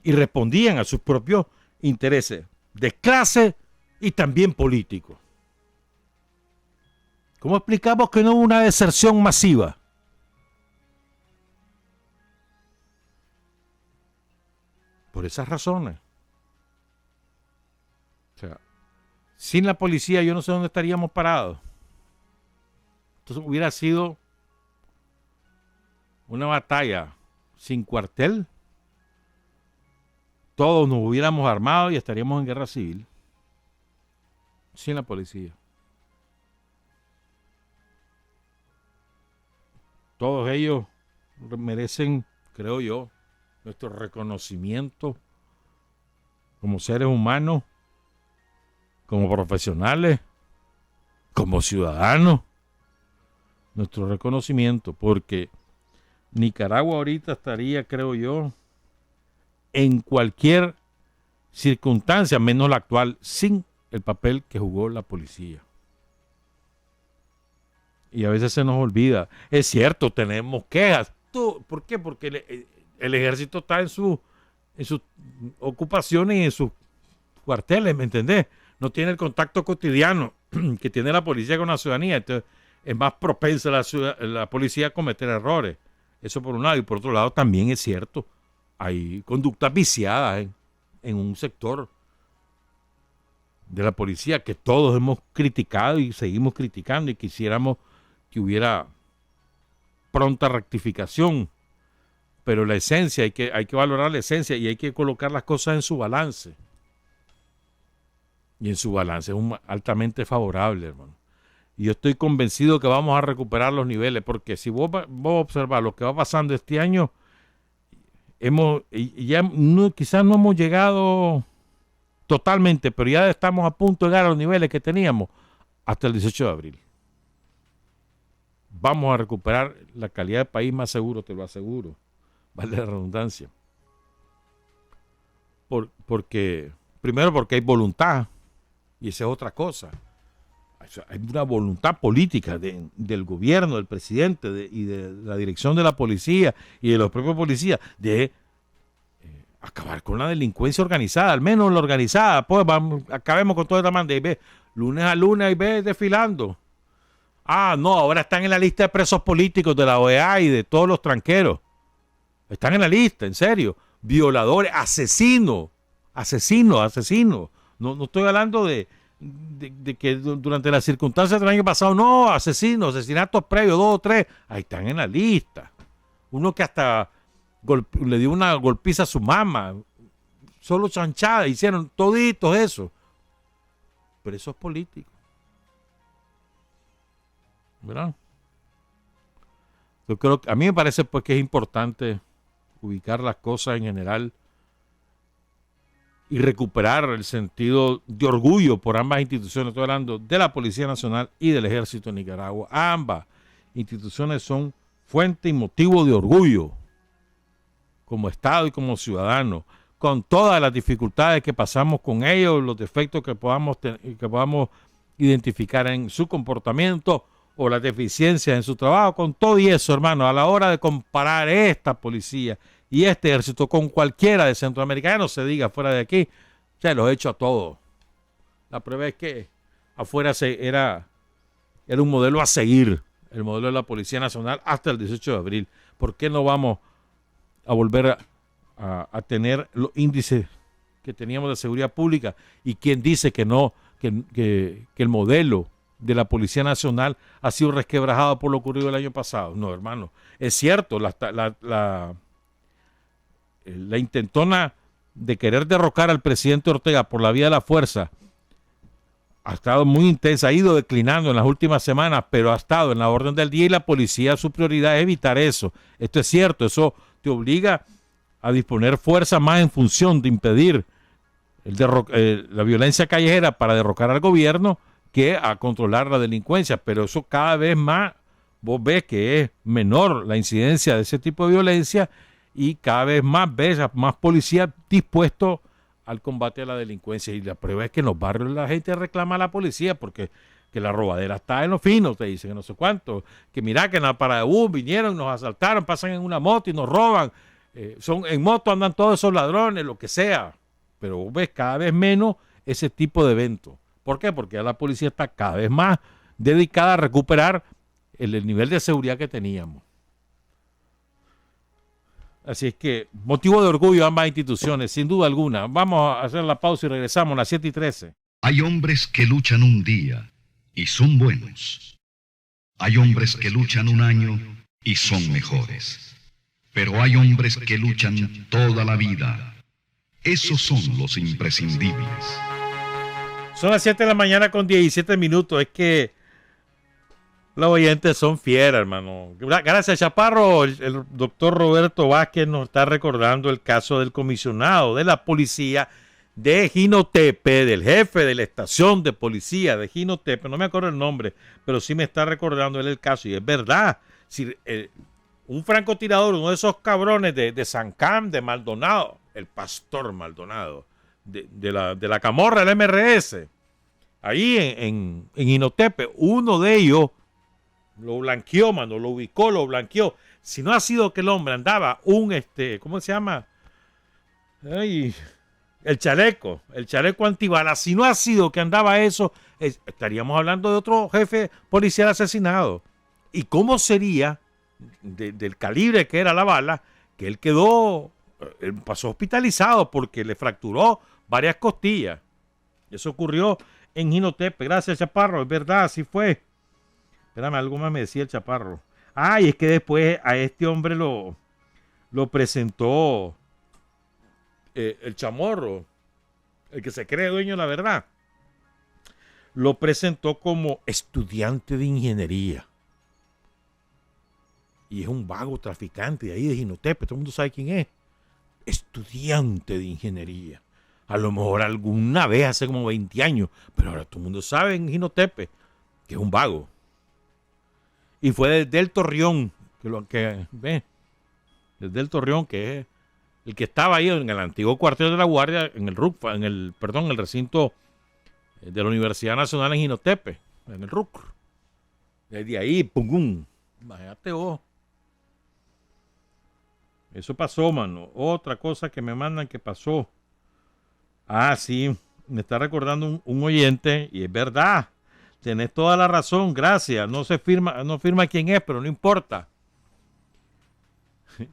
Y respondían a sus propios intereses de clase y también políticos. ¿Cómo explicamos que no hubo una deserción masiva? Por esas razones. O sea, sin la policía yo no sé dónde estaríamos parados. Entonces hubiera sido una batalla sin cuartel. Todos nos hubiéramos armado y estaríamos en guerra civil. Sin la policía. Todos ellos merecen, creo yo, nuestro reconocimiento como seres humanos, como profesionales, como ciudadanos. Nuestro reconocimiento, porque Nicaragua ahorita estaría, creo yo, en cualquier circunstancia, menos la actual, sin el papel que jugó la policía. Y a veces se nos olvida. Es cierto, tenemos quejas. ¿Por qué? Porque el ejército está en sus ocupaciones y en sus cuarteles, ¿me entendés? No tiene el contacto cotidiano que tiene la policía con la ciudadanía. Entonces es más propensa la policía a cometer errores. Eso por un lado. Y por otro lado también es cierto, hay conductas viciadas en un sector de la policía que todos hemos criticado y seguimos criticando, y quisiéramos que hubiera pronta rectificación. Pero la esencia, hay que valorar la esencia y hay que colocar las cosas en su balance. Y en su balance es altamente favorable, hermano. Y yo estoy convencido que vamos a recuperar los niveles, porque si vos observas lo que va pasando este año, quizás no hemos llegado totalmente, pero ya estamos a punto de llegar a los niveles que teníamos hasta el 18 de abril. Vamos a recuperar la calidad de país más seguro, te lo aseguro. Vale la redundancia. Primero porque hay voluntad, y esa es otra cosa. Hay una voluntad política del gobierno, del presidente y de la dirección de la policía y de los propios policías de acabar con la delincuencia organizada, al menos la organizada. Pues acabemos con toda esta manda y ve lunes a lunes y ve desfilando. No, ahora están en la lista de presos políticos de la OEA y de todos los tranqueros. Están en la lista, en serio. Violadores, asesinos. No estoy hablando de que durante las circunstancias del año pasado, no, asesinatos previos, 2 o 3, ahí están en la lista. Uno que hasta le dio una golpiza a su mamá, solo chanchada, hicieron toditos eso. Pero eso es político. ¿Verdad? Yo creo que a mí me parece pues que es importante ubicar las cosas en general y recuperar el sentido de orgullo por ambas instituciones. Estoy hablando de la Policía Nacional y del Ejército de Nicaragua. Ambas instituciones son fuente y motivo de orgullo como Estado y como ciudadano, con todas las dificultades que pasamos con ellos, los defectos que podamos identificar en su comportamiento o las deficiencias en su trabajo, con todo y eso, hermano, a la hora de comparar esta policía y este ejército con cualquiera de Centroamérica, ya no se diga fuera de aquí, ya los he hecho a todos. La prueba es que afuera era un modelo a seguir, el modelo de la Policía Nacional hasta el 18 de abril. ¿Por qué no vamos a volver a tener los índices que teníamos de seguridad pública? ¿Y quién dice que no, que el modelo de la Policía Nacional ha sido resquebrajado por lo ocurrido el año pasado? No, hermano. Es cierto, la intentona de querer derrocar al presidente Ortega por la vía de la fuerza ha estado muy intensa, ha ido declinando en las últimas semanas, pero ha estado en la orden del día y la policía, su prioridad es evitar eso. Esto es cierto, eso te obliga a disponer fuerza más en función de impedir la violencia callejera para derrocar al gobierno que a controlar la delincuencia, pero eso cada vez más, vos ves que es menor la incidencia de ese tipo de violencia y cada vez más ves a más policías dispuestos al combate a la delincuencia. Y la prueba es que en los barrios la gente reclama a la policía porque que la robadera está en lo fino, te dicen, que no sé cuánto, que mira que en la parada de bus vinieron, nos asaltaron, pasan en una moto y nos roban, en moto andan todos esos ladrones, lo que sea, pero vos ves cada vez menos ese tipo de eventos. ¿Por qué? Porque ya la policía está cada vez más dedicada a recuperar el nivel de seguridad que teníamos. Así es que motivo de orgullo ambas instituciones, sin duda alguna. Vamos a hacer la pausa y regresamos a las 7:13. Hay hombres que luchan un día y son buenos. Hay hombres que luchan un año y son mejores. Pero hay hombres que luchan toda la vida. Esos son los imprescindibles. Son las 7 de la mañana con 17 minutos. Es que los oyentes son fieras, hermano. Gracias, Chaparro. El doctor Roberto Vázquez nos está recordando el caso del comisionado de la policía de Jinotepe, del jefe de la estación de policía de Jinotepe. No me acuerdo el nombre, pero sí me está recordando él el caso. Y es verdad. Si, un francotirador, uno de esos cabrones de San Cam, de Maldonado, el pastor Maldonado, de la camorra del MRS, ahí en Jinotepe, uno de ellos lo blanqueó, mano, lo ubicó, lo blanqueó. Si no ha sido que el hombre andaba ¿cómo se llama? Ay, el chaleco antibalas. Si no ha sido que andaba eso, estaríamos hablando de otro jefe policial asesinado. ¿Y cómo sería del calibre que era la bala, que él pasó hospitalizado porque le fracturó varias costillas? Eso ocurrió en Jinotepe. Gracias, Chaparro, es verdad, así fue. Espérame, algo más me decía el Chaparro. Y es que después a este hombre lo presentó el Chamorro, el que se cree dueño de la verdad. Lo presentó como estudiante de ingeniería. Y es un vago traficante de ahí de Jinotepe, todo el mundo sabe quién es. Estudiante de ingeniería. A lo mejor alguna vez hace como 20 años, pero ahora todo el mundo sabe en Jinotepe que es un vago. Y fue desde el Torreón, desde el Torreón, que es el que estaba ahí en el antiguo cuartel de la Guardia, en el recinto de la Universidad Nacional en Jinotepe, en el RUC. Desde ahí, pum, imagínate vos. Eso pasó, mano. Otra cosa que me mandan que pasó. Sí, me está recordando un oyente, y es verdad. Tenés toda la razón, gracias. No firma quién es, pero no importa.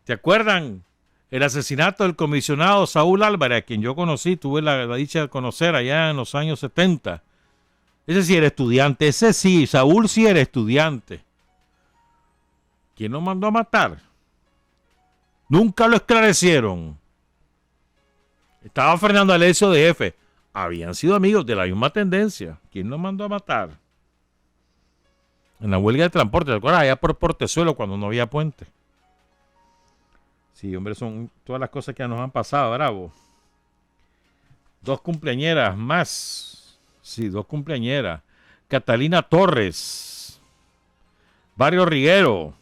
¿Te acuerdan? El asesinato del comisionado Saúl Álvarez, a quien yo conocí, tuve la dicha de conocer allá en los años 70. Ese sí era estudiante, ese sí, Saúl sí era estudiante. ¿Quién lo mandó a matar? Nunca lo esclarecieron. Estaba Fernando Alessio de jefe. Habían sido amigos de la misma tendencia. ¿Quién lo mandó a matar? En la huelga de transporte, ¿te acuerdas? Allá por Portezuelo, cuando no había puente. Sí, hombre, son todas las cosas que nos han pasado, bravo. 2 cumpleañeras más. Sí, 2 cumpleañeras. Catalina Torres, Barrio Riguero,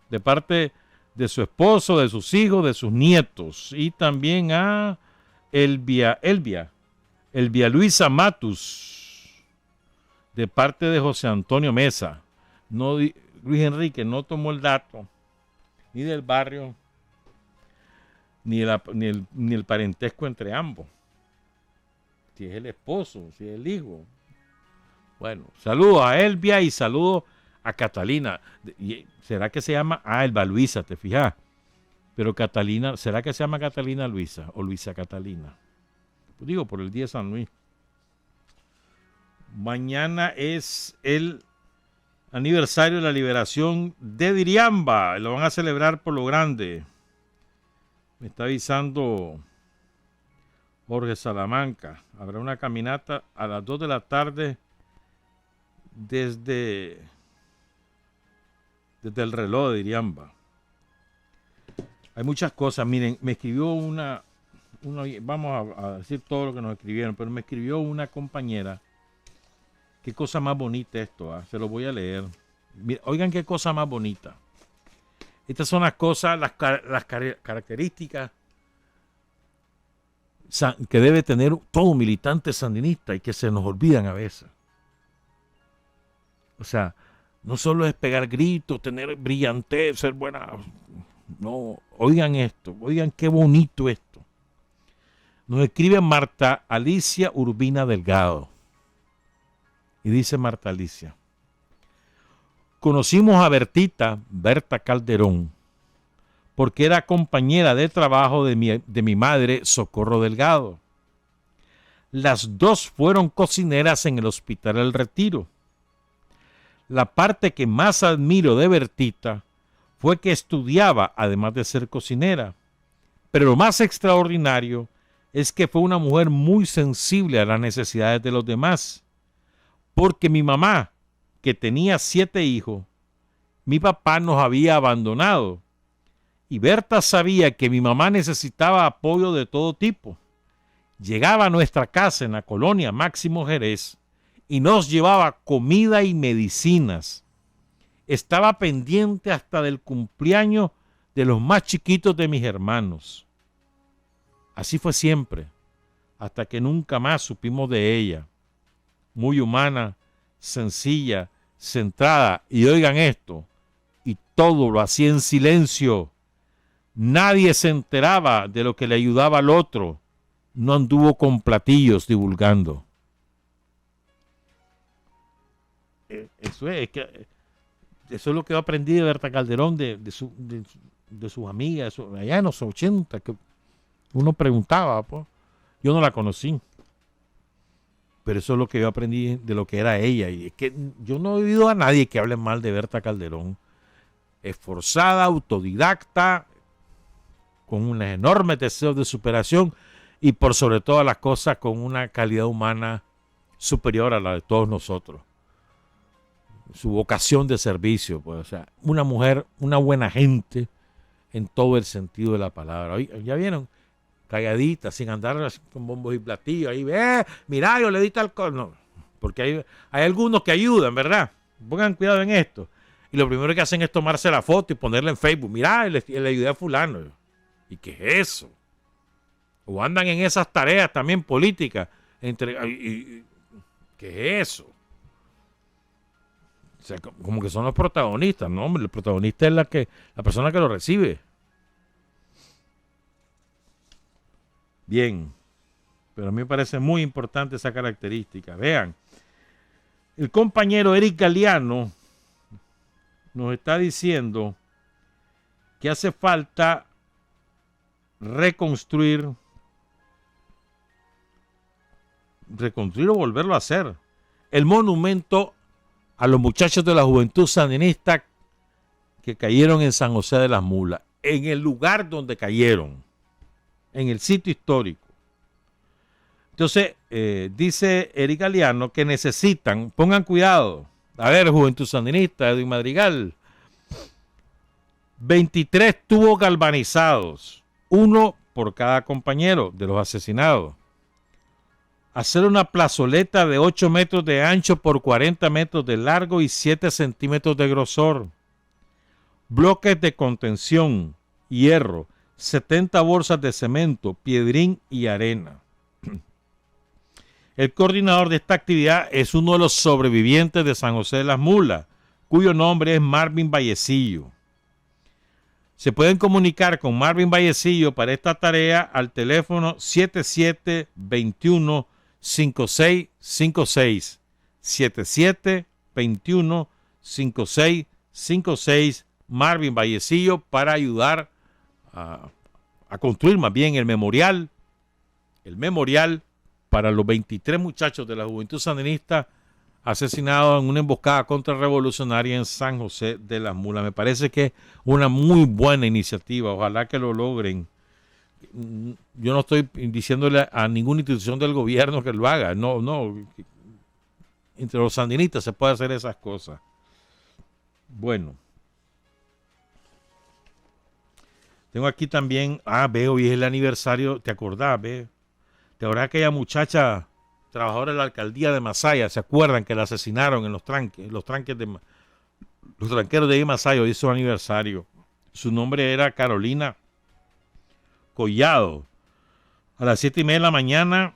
de parte de su esposo, de sus hijos, de sus nietos. Y también a Elvia Luisa Matus, de parte de José Antonio Mesa. Luis Enrique no tomó el dato ni del barrio ni el parentesco entre ambos. Si es el esposo, si es el hijo. Bueno, saludos a Elvia y saludos a Catalina. ¿Será que se llama? Elba Luisa, te fijas. Pero Catalina, ¿será que se llama Catalina Luisa o Luisa Catalina? Pues digo, por el día de San Luis. Mañana es el aniversario de la liberación de Diriamba. Lo van a celebrar por lo grande. Me está avisando Jorge Salamanca. Habrá una caminata a las 2 de la tarde desde el reloj de Diriamba. Hay muchas cosas. Miren, me escribió vamos a decir todo lo que nos escribieron, pero me escribió una compañera. Qué cosa más bonita esto, se lo voy a leer. Mira, oigan qué cosa más bonita. Estas son las cosas, las características que debe tener todo militante sandinista y que se nos olvidan a veces. O sea, no solo es pegar gritos, tener brillantez, ser buena. No, oigan esto, oigan qué bonito esto. Nos escribe Marta Alicia Urbina Delgado. Y dice Marta Alicia: conocimos a Berta Calderón, porque era compañera de trabajo de mi madre, Socorro Delgado. Las dos fueron cocineras en el Hospital El Retiro. La parte que más admiro de Bertita fue que estudiaba, además de ser cocinera. Pero lo más extraordinario es que fue una mujer muy sensible a las necesidades de los demás. Porque mi mamá, que tenía 7 hijos, mi papá nos había abandonado. Y Berta sabía que mi mamá necesitaba apoyo de todo tipo. Llegaba a nuestra casa en la colonia Máximo Jerez y nos llevaba comida y medicinas. Estaba pendiente hasta del cumpleaños de los más chiquitos de mis hermanos. Así fue siempre, hasta que nunca más supimos de ella. Muy humana, sencilla, centrada, y oigan esto, y todo lo hacía en silencio. Nadie se enteraba de lo que le ayudaba al otro. No anduvo con platillos divulgando. Eso es lo que yo aprendí de Berta Calderón, de sus amigas, allá en los 80, que uno preguntaba, pues. Yo no la conocí, pero eso es lo que yo aprendí de lo que era ella. Y es que yo no he oído a nadie que hable mal de Berta Calderón. Esforzada, autodidacta, con unos enormes deseos de superación y por sobre todas las cosas con una calidad humana superior a la de todos nosotros. Su vocación de servicio, pues, o sea, una mujer, una buena gente en todo el sentido de la palabra. Oye, ¿ya vieron? Calladita, sin andar con bombos y platillos. Ahí ve, mira, yo le di tal cosa. No, porque hay algunos que ayudan, ¿verdad? Pongan cuidado en esto. Y lo primero que hacen es tomarse la foto y ponerla en Facebook. Mira, le ayudé a fulano. ¿Y qué es eso? O andan en esas tareas también políticas. ¿Qué es eso? O sea, como que son los protagonistas, ¿no? Hombre, el protagonista es la persona que lo recibe. Bien, pero a mí me parece muy importante esa característica. Vean, el compañero Eric Galeano nos está diciendo que hace falta reconstruir o volverlo a hacer el monumento a los muchachos de la Juventud Sandinista que cayeron en San José de las Mulas, en el lugar donde cayeron, en el sitio histórico. Entonces, dice Eric Galeano que necesitan, pongan cuidado, a ver, Juventud Sandinista, Edwin Madrigal, 23 tubos galvanizados, uno por cada compañero de los asesinados. Hacer una plazoleta de 8 metros de ancho por 40 metros de largo y 7 centímetros de grosor. Bloques de contención, hierro, 70 bolsas de cemento, piedrín y arena. El coordinador de esta actividad es uno de los sobrevivientes de San José de las Mulas, cuyo nombre es Marvin Vallecillo. Se pueden comunicar con Marvin Vallecillo para esta tarea al teléfono 7721-5656. 7721-5656. Marvin Vallecillo para ayudar a construir más bien el memorial para los 23 muchachos de la Juventud Sandinista asesinados en una emboscada contrarrevolucionaria en San José de las Mulas. Me parece que es una muy buena iniciativa. Ojalá que lo logren. Yo no estoy diciéndole a ninguna institución del gobierno que lo haga. No. Entre los sandinistas se puede hacer esas cosas. Bueno. Tengo aquí también, veo, hoy es el aniversario, ¿te acordás, ve? ¿Te acordás aquella muchacha trabajadora de la alcaldía de Masaya? ¿Se acuerdan que la asesinaron en los tranqueros de Masaya? Hoy es su aniversario. Su nombre era Carolina Collado. A las 7:30 de la mañana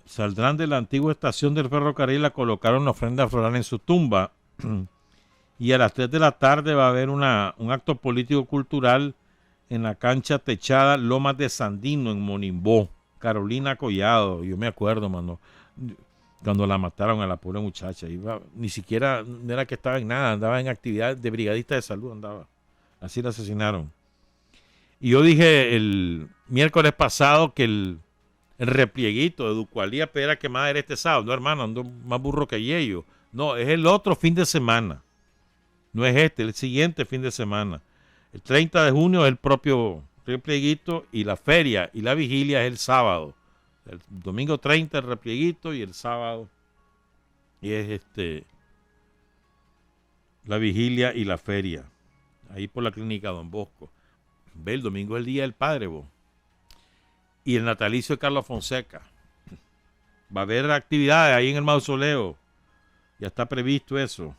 saldrán de la antigua estación del ferrocarril a colocar una ofrenda floral en su tumba. Y a las 3 de la tarde va a haber un acto político-cultural en la cancha techada Lomas de Sandino, en Monimbó. Carolina Collado, yo me acuerdo, mano, cuando la mataron a la pobre muchacha. Ni siquiera, no era que estaba en nada, andaba en actividad de brigadista de salud, andaba. Así la asesinaron. Y yo dije el miércoles pasado que el replieguito de Ducualía Pedra Quemada era este sábado. No, hermano, ando más burro que yello. No, es el otro fin de semana. No es el siguiente fin de semana. El 30 de junio es el propio replieguito y la feria y la vigilia es el sábado. El domingo 30 el replieguito y el sábado y es la vigilia y la feria. Ahí por la clínica Don Bosco. Ve, el domingo es el Día del Padre, vos. Y el natalicio de Carlos Fonseca. Va a haber actividades ahí en el mausoleo. Ya está previsto eso.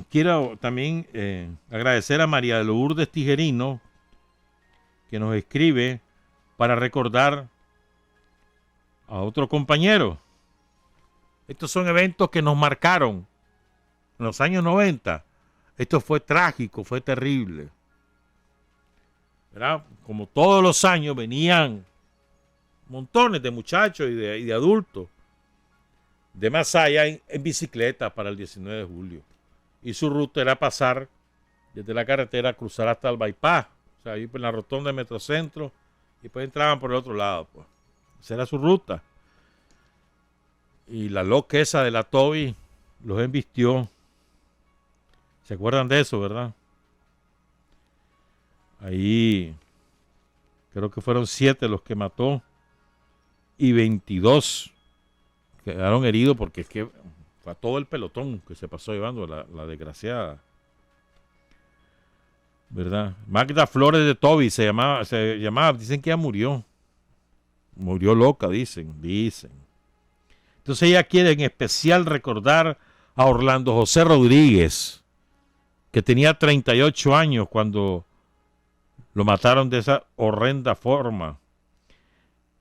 Quiero también agradecer a María de Lourdes Tijerino, que nos escribe para recordar a otro compañero. Estos son eventos que nos marcaron en los años 90. Esto fue trágico, fue terrible. ¿Verdad? Como todos los años venían montones de muchachos y de adultos de Masaya en bicicleta para el 19 de julio. Y su ruta era pasar desde la carretera, cruzar hasta el bypass, o sea, ahí por la rotonda de Metrocentro, y después entraban por el otro lado. Pues. Esa era su ruta. Y la loca esa de la Toby los embistió. ¿Se acuerdan de eso, verdad? Ahí creo que fueron 7 los que mató y 22 quedaron heridos porque es que fue a todo el pelotón que se pasó llevando la desgraciada. ¿Verdad? Magda Flores de Toby se llamaba, dicen que ella murió. Murió loca, dicen. Entonces ella quiere en especial recordar a Orlando José Rodríguez, que tenía 38 años cuando lo mataron de esa horrenda forma.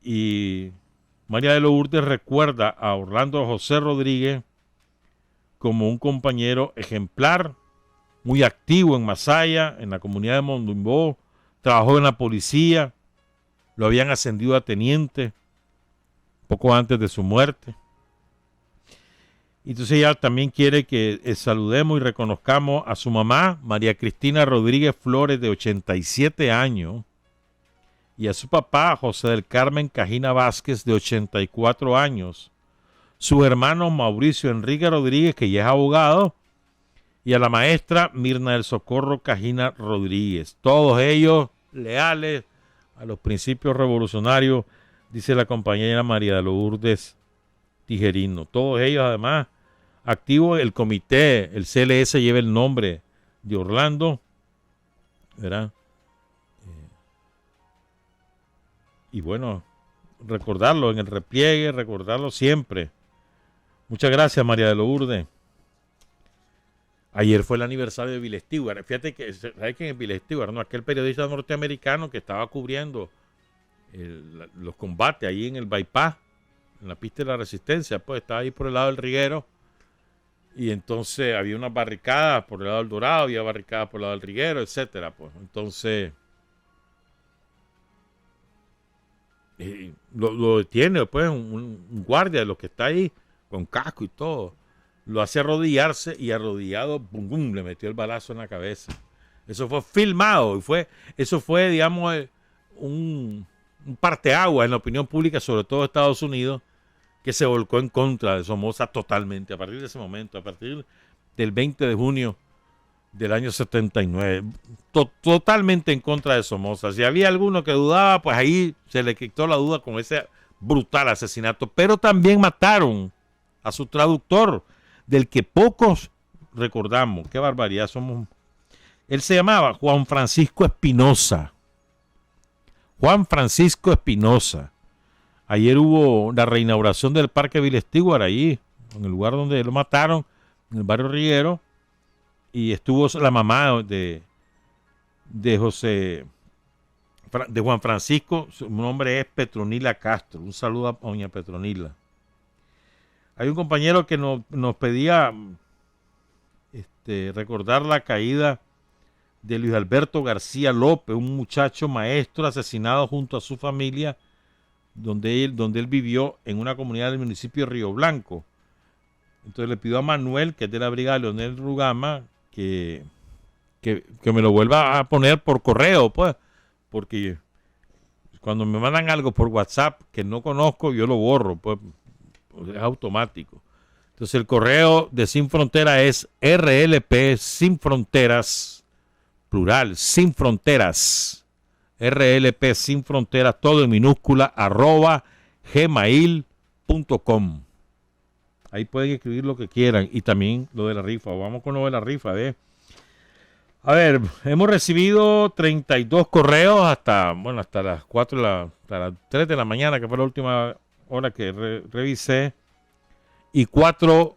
Y María de Lourdes recuerda a Orlando José Rodríguez como un compañero ejemplar, muy activo en Masaya, en la comunidad de Mondumbó, trabajó en la policía, lo habían ascendido a teniente poco antes de su muerte. Entonces ella también quiere que saludemos y reconozcamos a su mamá, María Cristina Rodríguez Flores, de 87 años, y a su papá, José del Carmen Cajina Vázquez, de 84 años, su hermano Mauricio Enrique Rodríguez, que ya es abogado, y a la maestra Mirna del Socorro Cajina Rodríguez. Todos ellos leales a los principios revolucionarios, dice la compañera María de Lourdes Tijerino. Todos ellos además activos. El comité, el CLS, lleva el nombre de Orlando, ¿verdad? Y bueno, recordarlo en el repliegue, recordarlo siempre. Muchas gracias, María de Lourdes. Ayer fue el aniversario de Bill Stewart. Fíjate que, ¿sabes quién es Bill Stewart? No, aquel periodista norteamericano que estaba cubriendo los combates ahí en el bypass, en la pista de la Resistencia, pues estaba ahí por el lado del Riguero, y entonces había unas barricadas por el lado del Dorado, había barricadas por el lado del Riguero, etcétera, pues. Entonces lo detiene, pues, un guardia de los que está ahí, con casco y todo. Lo hace arrodillarse y arrodillado, bum, bum, le metió el balazo en la cabeza. Eso fue filmado, eso fue, digamos, un parteaguas en la opinión pública, sobre todo de Estados Unidos, que se volcó en contra de Somoza totalmente, a partir de ese momento, a partir del 20 de junio del año 79, totalmente en contra de Somoza. Si había alguno que dudaba, pues ahí se le quitó la duda con ese brutal asesinato, pero también mataron a su traductor, del que pocos recordamos. Qué barbaridad somos. Él se llamaba Juan Francisco Espinosa. Juan Francisco Espinosa. Ayer hubo la reinauguración del Parque Bill Stewart allí, en el lugar donde lo mataron, en el barrio Riguero, y estuvo la mamá de Juan Francisco. Su nombre es Petronila Castro. Un saludo a doña Petronila. Hay un compañero que nos pedía recordar la caída de Luis Alberto García López, un muchacho maestro asesinado junto a su familia, donde él vivió en una comunidad del municipio de Río Blanco. Entonces le pido a Manuel, que es de la brigada Leonel Rugama, que me lo vuelva a poner por correo, pues, porque cuando me mandan algo por WhatsApp que no conozco, yo lo borro, pues, es automático. Entonces el correo de Sin Frontera es RLP Sin Fronteras, plural, Sin Fronteras, RLP Sin Fronteras, todo en minúscula, @gmail.com. Ahí pueden escribir lo que quieran, y también lo de la rifa. Vamos con lo de la rifa, ¿ves? A ver, hemos recibido 32 correos hasta las 3 de la mañana, que fue la última hora que revisé, y 4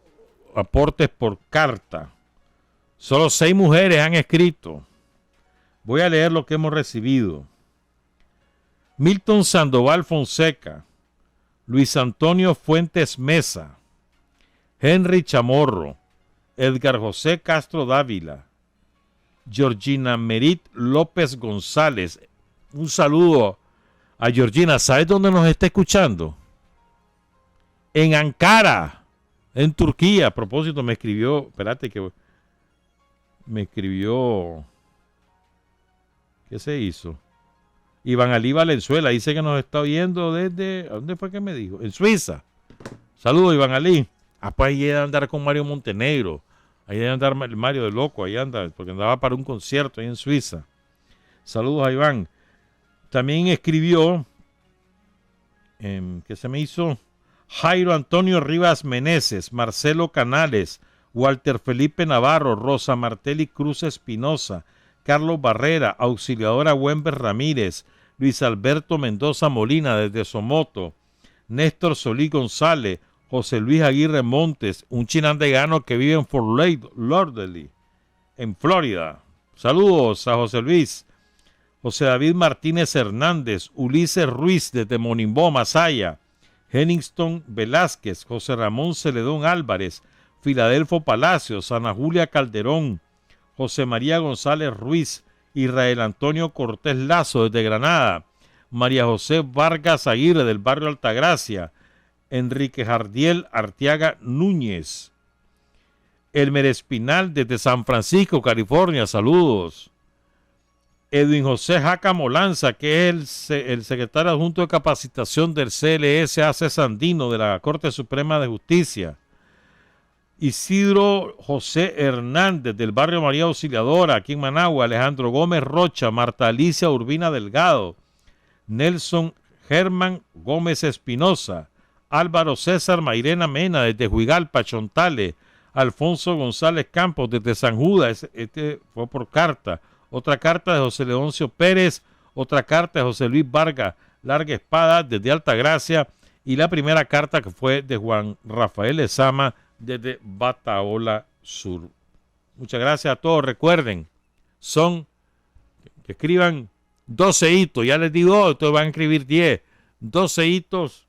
aportes por carta. Solo 6 mujeres han escrito. Voy a leer lo que hemos recibido. Milton Sandoval Fonseca, Luis Antonio Fuentes Mesa, Henry Chamorro, Edgar José Castro Dávila, Georgina Merit López González. Un saludo a Georgina. ¿Sabes dónde nos está escuchando? En Ankara, en Turquía. A propósito, me escribió, espérate que me escribió, ¿qué se hizo? Iván Ali Valenzuela, dice que nos está oyendo desde, ¿dónde fue que me dijo? En Suiza. Saludos, Iván Ali. Ah, pues ahí debe andar con Mario Montenegro. Ahí debe andar Mario de loco, ahí anda, porque andaba para un concierto ahí en Suiza. Saludos a Iván. También escribió, ¿qué se me hizo? Jairo Antonio Rivas Meneses, Marcelo Canales, Walter Felipe Navarro, Rosa Martelli Cruz Espinosa, Carlos Barrera, Auxiliadora Wember Ramírez, Luis Alberto Mendoza Molina desde Somoto, Néstor Solí González, José Luis Aguirre Montes, un chinandegano que vive en Fort Lauderdale, en Florida. Saludos a José Luis. José David Martínez Hernández, Ulises Ruiz desde Monimbó, Masaya, Henningston Velázquez, José Ramón Celedón Álvarez, Filadelfo Palacios, Ana Julia Calderón, José María González Ruiz, Israel Antonio Cortés Lazo desde Granada, María José Vargas Aguirre del barrio Altagracia, Enrique Jardiel Arteaga Núñez, Elmer Espinal desde San Francisco, California, saludos. Edwin José Jaca Molanza, que es el secretario adjunto de capacitación del CLS AC Sandino de la Corte Suprema de Justicia. Isidro José Hernández del barrio María Auxiliadora, aquí en Managua, Alejandro Gómez Rocha, Marta Alicia Urbina Delgado, Nelson Germán Gómez Espinosa, Álvaro César Mairena Mena desde Huigalpa, Chontale, Alfonso González Campos desde San Judas, este fue por carta, otra carta de José Leoncio Pérez, otra carta de José Luis Vargas Larga Espada desde Altagracia y la primera carta que fue de Juan Rafael Lezama desde Bataola Sur. Muchas gracias a todos. Recuerden, son que escriban 12 hitos, ya les digo, ustedes van a escribir 10, 12 hitos,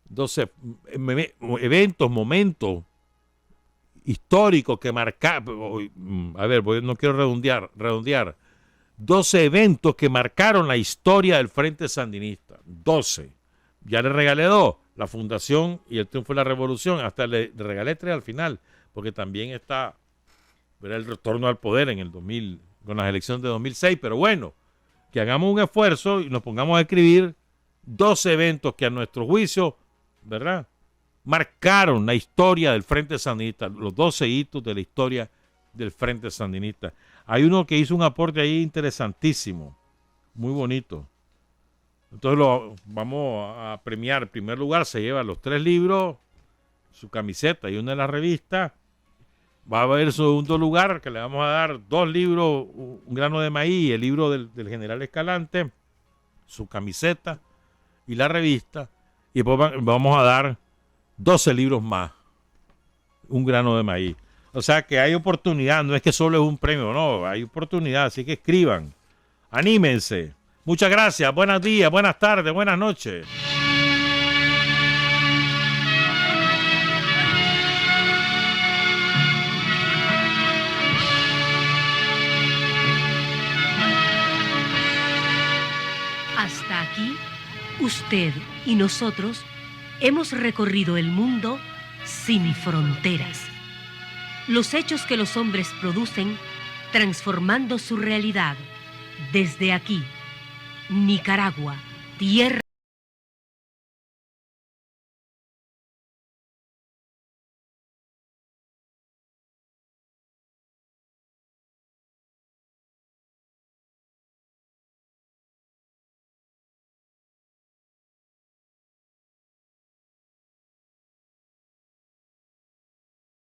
12 eventos, momentos históricos que marcaron, a ver, no quiero redondear, 12 eventos que marcaron la historia del Frente Sandinista, 12, ya les regalé 2, la fundación y el triunfo de la revolución, hasta le regalé 3 al final, porque también está, ¿verdad?, el retorno al poder en el 2000, con las elecciones de 2006, pero bueno, que hagamos un esfuerzo y nos pongamos a escribir 12 eventos que a nuestro juicio, ¿verdad?, marcaron la historia del Frente Sandinista, los 12 hitos de la historia del Frente Sandinista. Hay uno que hizo un aporte ahí interesantísimo, muy bonito. Entonces lo vamos a premiar. En primer lugar se lleva los 3 libros, su camiseta y una de las revistas. Va a haber segundo lugar que le vamos a dar 2 libros, un grano de maíz, el libro del general Escalante, su camiseta y la revista. Y después vamos a dar 12 libros más, un grano de maíz. O sea que hay oportunidad, no es que solo es un premio, no, hay oportunidad, así que escriban, anímense. Muchas gracias, buenos días, buenas tardes, buenas noches. Hasta aquí, usted y nosotros hemos recorrido el mundo sin fronteras. Los hechos que los hombres producen, transformando su realidad. Desde aquí, Nicaragua, tierra